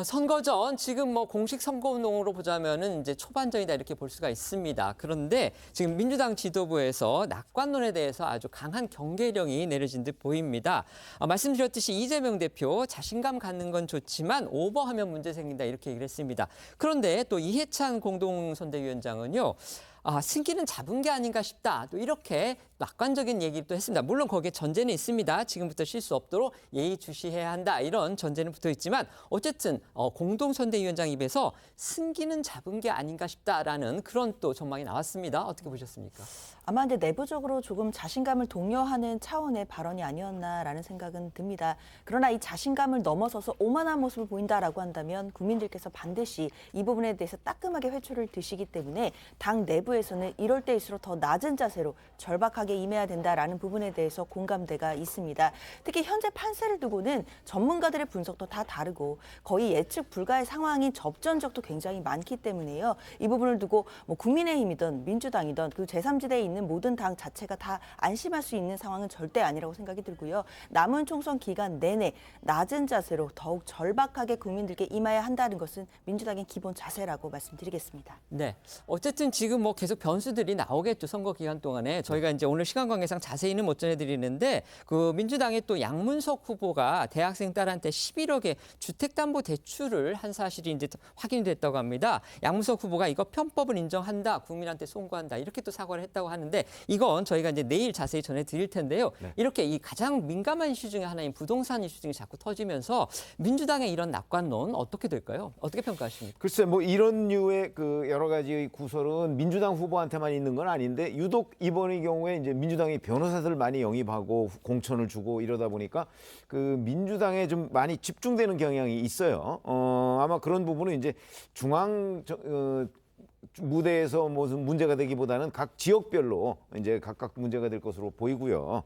선거 전 지금 공식 선거운동으로 보자면은 이제 초반전이다 이렇게 볼 수가 있습니다. 그런데 지금 민주당 지도부에서 낙관론에 대해서 아주 강한 경계령이 내려진 듯 보입니다. 말씀드렸듯이 이재명 대표 자신감 갖는 건 좋지만 오버하면 문제 생긴다 이렇게 얘기를 했습니다. 그런데 또 이해찬 공동선대위원장은요. 승기는 잡은 게 아닌가 싶다. 또 이렇게 낙관적인 얘기도 했습니다. 물론 거기에 전제는 있습니다. 지금부터 실수 없도록 예의주시해야 한다. 이런 전제는 붙어 있지만 어쨌든 공동선대위원장 입에서 승기는 잡은 게 아닌가 싶다라는 그런 또 전망이 나왔습니다. 어떻게 보셨습니까? 아마 이제 내부적으로 조금 자신감을 독려하는 차원의 발언이 아니었나라는 생각은 듭니다. 그러나 이 자신감을 넘어서서 오만한 모습을 보인다라고 한다면 국민들께서 반드시 이 부분에 대해서 따끔하게 회초를 드시기 때문에 당 내부에서는 이럴 때일수록 더 낮은 자세로 절박하게 임해야 된다라는 부분에 대해서 공감대가 있습니다. 특히 현재 판세를 두고는 전문가들의 분석도 다 다르고 거의 예측 불가의 상황인 접전적도 굉장히 많기 때문에요. 이 부분을 두고 국민의힘이든 민주당이든 그 제3지대에 있는 모든 당 자체가 다 안심할 수 있는 상황은 절대 아니라고 생각이 들고요. 남은 총선 기간 내내 낮은 자세로 더욱 절박하게 국민들께 임해야 한다는 것은 민주당의 기본 자세라고 말씀드리겠습니다. 네, 어쨌든 지금 계속 변수들이 나오겠죠. 선거 기간 동안에 저희가 이제 오늘 오늘 시간 관계상 자세히는 못 전해드리는데 그 민주당의 또 양문석 후보가 대학생 딸한테 11억의 주택담보대출을 한 사실이 이제 확인이 됐다고 합니다. 양문석 후보가 이거 편법을 인정한다, 국민한테 송구한다 이렇게 또 사과를 했다고 하는데 이건 저희가 이제 내일 자세히 전해드릴 텐데요. 네. 이렇게 이 가장 민감한 이슈 중에 하나인 부동산 이슈 중에 자꾸 터지면서 민주당의 이런 낙관론 어떻게 될까요? 어떻게 평가하십니까? 글쎄 뭐 이런 류의 그 여러 가지의 구설은 민주당 후보한테만 있는 건 아닌데 유독 이번의 경우에 이제 민주당이 변호사들 많이 영입하고 공천을 주고 이러다 보니까 그 민주당에 좀 많이 집중되는 경향이 있어요. 아마 그런 부분은 이제 중앙 무대에서 무슨 문제가 되기보다는 각 지역별로 이제 각각 문제가 될 것으로 보이고요.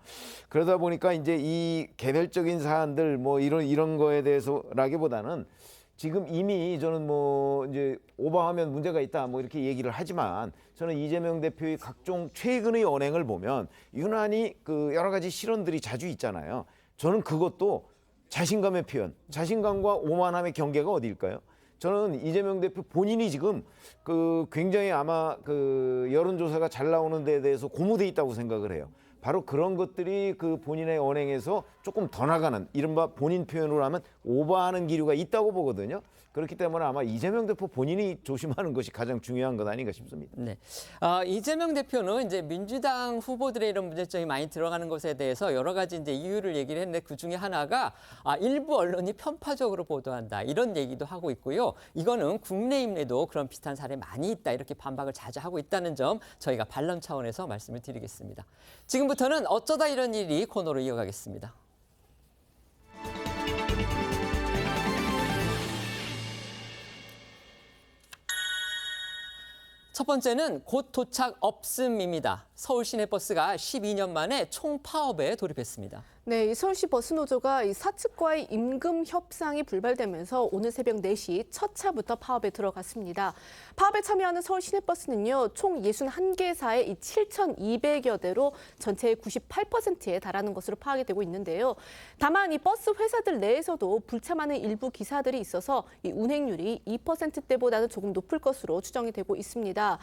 그러다 보니까 이제 이 개별적인 사안들 뭐 이런 거에 대해서라기보다는 지금 이미 저는 뭐 이제 오버하면 문제가 있다 뭐 이렇게 얘기를 하지만 저는 이재명 대표의 각종 최근의 언행을 보면 유난히 그 여러 가지 실언들이 자주 있잖아요. 저는 그것도 자신감의 표현, 자신감과 오만함의 경계가 어디일까요? 저는 이재명 대표 본인이 지금 그 굉장히 아마 그 여론조사가 잘 나오는 데에 대해서 고무돼 있다고 생각을 해요. 바로 그런 것들이 그 본인의 언행에서 조금 더 나가는 이른바 본인 표현으로 하면 오버하는 기류가 있다고 보거든요. 그렇기 때문에 아마 이재명 대표 본인이 조심하는 것이 가장 중요한 것 아닌가 싶습니다. 네, 이재명 대표는 이제 민주당 후보들의 이런 문제점이 많이 들어가는 것에 대해서 여러 가지 이제 이유를 얘기를 했는데 그 중에 하나가 일부 언론이 편파적으로 보도한다 이런 얘기도 하고 있고요. 이거는 국내임 내도 그런 비슷한 사례 많이 있다 이렇게 반박을 자주 하고 있다는 점 저희가 반론 차원에서 말씀을 드리겠습니다. 지금부터는 어쩌다 이런 일이 코너로 이어가겠습니다. 첫 번째는 곧 도착 없음입니다. 서울 시내버스가 12년 만에 총파업에 돌입했습니다. 네, 이 서울시 버스노조가 이 사측과의 임금 협상이 불발되면서 오늘 새벽 4시 첫 차부터 파업에 들어갔습니다. 파업에 참여하는 서울 시내버스는요, 총 61개사의 이 7,200여 대로 전체의 98%에 달하는 것으로 파악이 되고 있는데요. 다만 이 버스 회사들 내에서도 불참하는 일부 기사들이 있어서 이 운행률이 2%대보다는 조금 높을 것으로 추정이 되고 있습니다.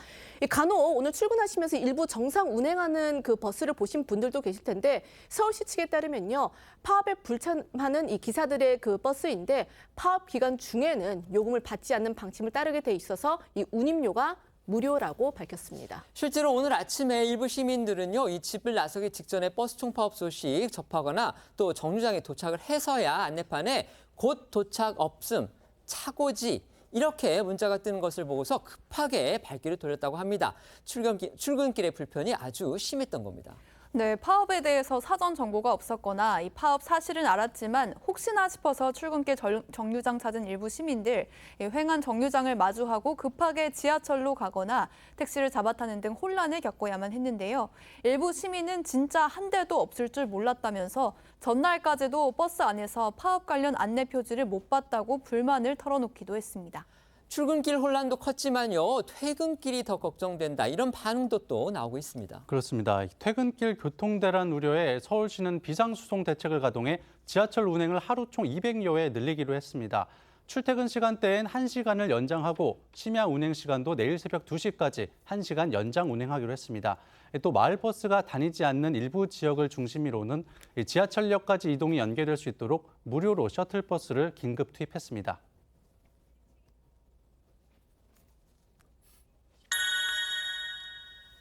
간혹 오늘 출근하시면서 일부 정상 운행하는 그 버스를 보신 분들도 계실 텐데 서울시 측에 따르면요, 파업에 불참하는 이 기사들의 그 버스인데 파업 기간 중에는 요금을 받지 않는 방침을 따르게 돼 있어서 이 운임료가 무료라고 밝혔습니다. 실제로 오늘 아침에 일부 시민들은요, 이 집을 나서기 직전에 버스 총파업 소식 접하거나 또 정류장에 도착을 해서야 안내판에 곧 도착 없음, 차고지 이렇게 문자가 뜨는 것을 보고서 급하게 발길을 돌렸다고 합니다. 출근길의 불편이 아주 심했던 겁니다. 네, 파업에 대해서 사전 정보가 없었거나 이 파업 사실은 알았지만 혹시나 싶어서 출근길 정류장 찾은 일부 시민들 횡한 정류장을 마주하고 급하게 지하철로 가거나 택시를 잡아타는 등 혼란을 겪어야만 했는데요. 일부 시민은 진짜 한 대도 없을 줄 몰랐다면서 전날까지도 버스 안에서 파업 관련 안내 표지를 못 봤다고 불만을 털어놓기도 했습니다. 출근길 혼란도 컸지만요, 퇴근길이 더 걱정된다 이런 반응도 또 나오고 있습니다. 그렇습니다. 퇴근길 교통대란 우려에 서울시는 비상수송 대책을 가동해 지하철 운행을 하루 총 200여 회 늘리기로 했습니다. 출퇴근 시간대엔 1시간을 연장하고 심야 운행 시간도 내일 새벽 2시까지 1시간 연장 운행하기로 했습니다. 또 마을버스가 다니지 않는 일부 지역을 중심으로는 지하철역까지 이동이 연계될 수 있도록 무료로 셔틀버스를 긴급 투입했습니다.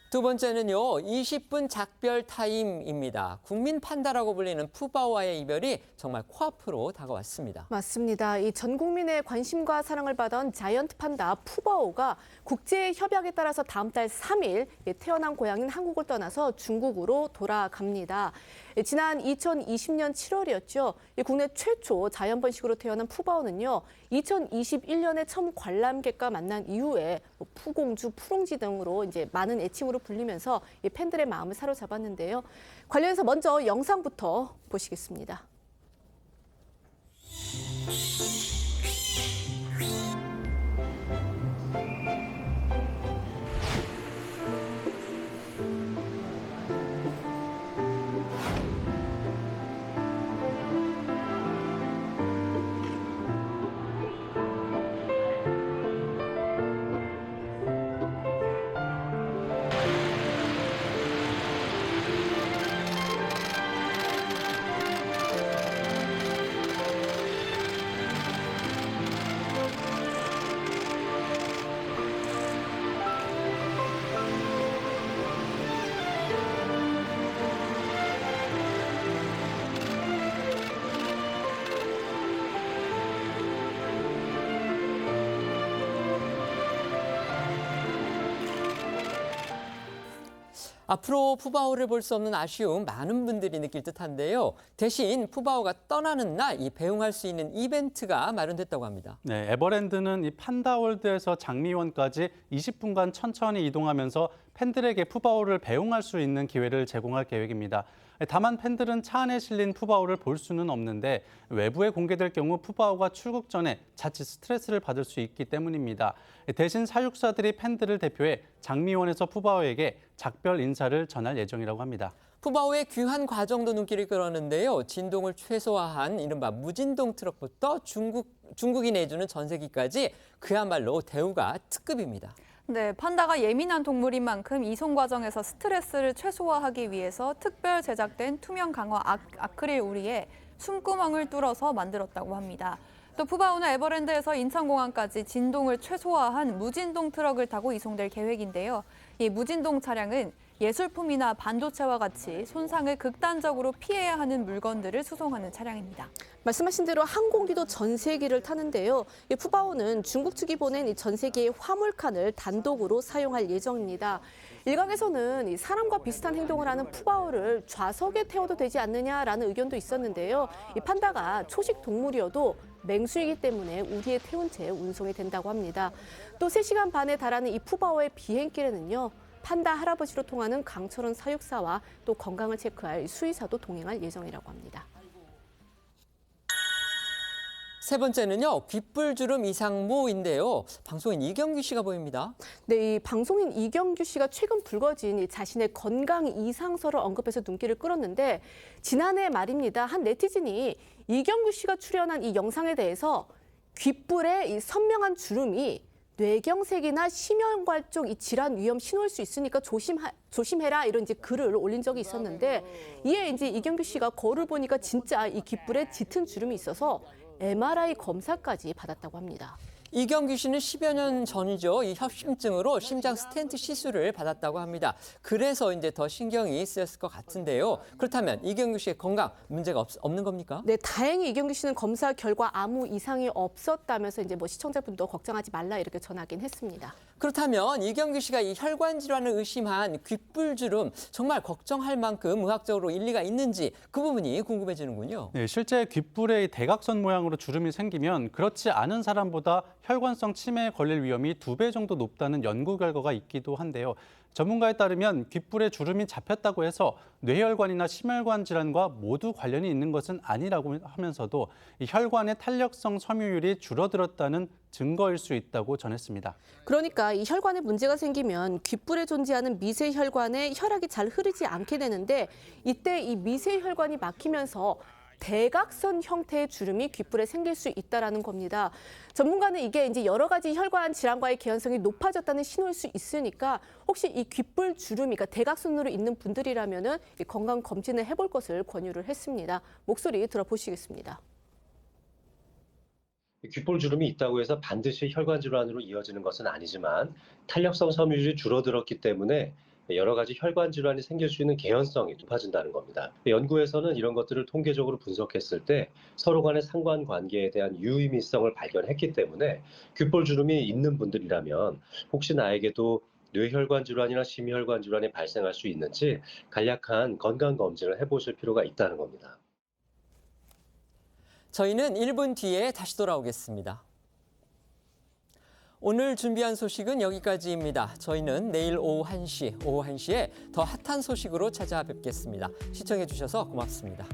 두 번째는요, 20분 작별 타임입니다. 국민 판다라고 불리는 푸바오와의 이별이 정말 코앞으로 다가왔습니다. 맞습니다. 이 전 국민의 관심과 사랑을 받은 자이언트 판다 푸바오가 국제 협약에 따라서 다음 달 3일 태어난 고향인 한국을 떠나서 중국으로 돌아갑니다. 지난 2020년 7월이었죠. 국내 최초 자연 번식으로 태어난 푸바오는요, 2021년에 처음 관람객과 만난 이후에 푸공주, 푸롱지 등으로 이제 많은 애칭으로 불리면서 팬들의 마음을 사로잡았는데요. 관련해서 먼저 영상부터 보시겠습니다. 앞으로 푸바오를 볼 수 없는 아쉬움 많은 분들이 느낄 듯한데요. 대신 푸바오가 떠나는 날 이 배웅할 수 있는 이벤트가 마련됐다고 합니다. 네, 에버랜드는 이 판다월드에서 장미원까지 20분간 천천히 이동하면서 팬들에게 푸바오를 배웅할 수 있는 기회를 제공할 계획입니다. 다만 팬들은 차 안에 실린 푸바오를 볼 수는 없는데 외부에 공개될 경우 푸바오가 출국 전에 자칫 스트레스를 받을 수 있기 때문입니다. 대신 사육사들이 팬들을 대표해 장미원에서 푸바오에게 작별 인사를 전할 예정이라고 합니다. 푸바오의 귀환 과정도 눈길을 끌었는데요. 진동을 최소화한 이른바 무진동 트럭부터 중국이 내주는 전세기까지 그야말로 대우가 특급입니다. 네, 판다가 예민한 동물인 만큼 이송 과정에서 스트레스를 최소화하기 위해서 특별 제작된 투명 강화 아크릴 우리에 숨구멍을 뚫어서 만들었다고 합니다. 또 푸바오는 에버랜드에서 인천공항까지 진동을 최소화한 무진동 트럭을 타고 이송될 계획인데요. 이 무진동 차량은 예술품이나 반도체와 같이 손상을 극단적으로 피해야 하는 물건들을 수송하는 차량입니다. 말씀하신 대로 항공기도 전세기를 타는데요. 이 푸바오는 중국 측이 보낸 이 전세기의 화물칸을 단독으로 사용할 예정입니다. 일각에서는 이 사람과 비슷한 행동을 하는 푸바오를 좌석에 태워도 되지 않느냐라는 의견도 있었는데요. 이 판다가 초식 동물이어도 맹수이기 때문에 우리에 태운 채 운송이 된다고 합니다. 또 3시간 반에 달하는 이 푸바오의 비행길에는요. 판다 할아버지로 통하는 강철원 사육사와 또 건강을 체크할 수의사도 동행할 예정이라고 합니다. 세 번째는요, 귓불주름 이상무인데요. 방송인 이경규 씨가 보입니다. 네, 이 방송인 이경규 씨가 최근 불거진 이 자신의 건강 이상설을 언급해서 눈길을 끌었는데 지난해 말입니다. 한 네티즌이 이경규 씨가 출연한 이 영상에 대해서 귓불에 이 선명한 주름이 뇌경색이나 심혈관 쪽 이 질환 위험 신호일 수 있으니까 조심해라 이런 이제 글을 올린 적이 있었는데 이에 이제 이경규 씨가 거울을 보니까 진짜 이 귓불에 짙은 주름이 있어서 MRI 검사까지 받았다고 합니다. 이경규 씨는 10여 년 전이죠. 이 협심증으로 심장 스텐트 시술을 받았다고 합니다. 그래서 이제 더 신경이 쓰였을 것 같은데요. 그렇다면 이경규 씨의 건강 문제가 없는 겁니까? 네, 다행히 이경규 씨는 검사 결과 아무 이상이 없었다면서 이제 뭐 시청자분도 걱정하지 말라 이렇게 전하긴 했습니다. 그렇다면 이경규 씨가 이 혈관 질환을 의심한 귓불주름 정말 걱정할 만큼 의학적으로 일리가 있는지 그 부분이 궁금해지는군요. 네, 실제 귓불에 대각선 모양으로 주름이 생기면 그렇지 않은 사람보다 혈관성 치매에 걸릴 위험이 2배 정도 높다는 연구 결과가 있기도 한데요. 전문가에 따르면 귓불에 주름이 잡혔다고 해서 뇌혈관이나 심혈관 질환과 모두 관련이 있는 것은 아니라고 하면서도 이 혈관의 탄력성 섬유율이 줄어들었다는 증거일 수 있다고 전했습니다. 그러니까 이 혈관에 문제가 생기면 귓불에 존재하는 미세혈관에 혈액이 잘 흐르지 않게 되는데 이때 이 미세혈관이 막히면서 대각선 형태의 주름이 귓불에 생길 수 있다라는 겁니다. 전문가는 이게 이제 여러 가지 혈관 질환과의 개연성이 높아졌다는 신호일 수 있으니까 혹시 이 귓불 주름이 그러니까 대각선으로 있는 분들이라면은 이 건강 검진을 해볼 것을 권유를 했습니다. 목소리 들어보시겠습니다. 귓볼 주름이 있다고 해서 반드시 혈관 질환으로 이어지는 것은 아니지만 탄력성 섬유율이 줄어들었기 때문에 여러 가지 혈관 질환이 생길 수 있는 개연성이 높아진다는 겁니다. 연구에서는 이런 것들을 통계적으로 분석했을 때 서로 간의 상관관계에 대한 유의미성을 발견했기 때문에 귓볼 주름이 있는 분들이라면 혹시 나에게도 뇌혈관 질환이나 심혈관 질환이 발생할 수 있는지 간략한 건강 검진을 해보실 필요가 있다는 겁니다. 저희는 1분 뒤에 다시 돌아오겠습니다. 오늘 준비한 소식은 여기까지입니다. 저희는 내일 오후 1시에 더 핫한 소식으로 찾아뵙겠습니다. 시청해 주셔서 고맙습니다.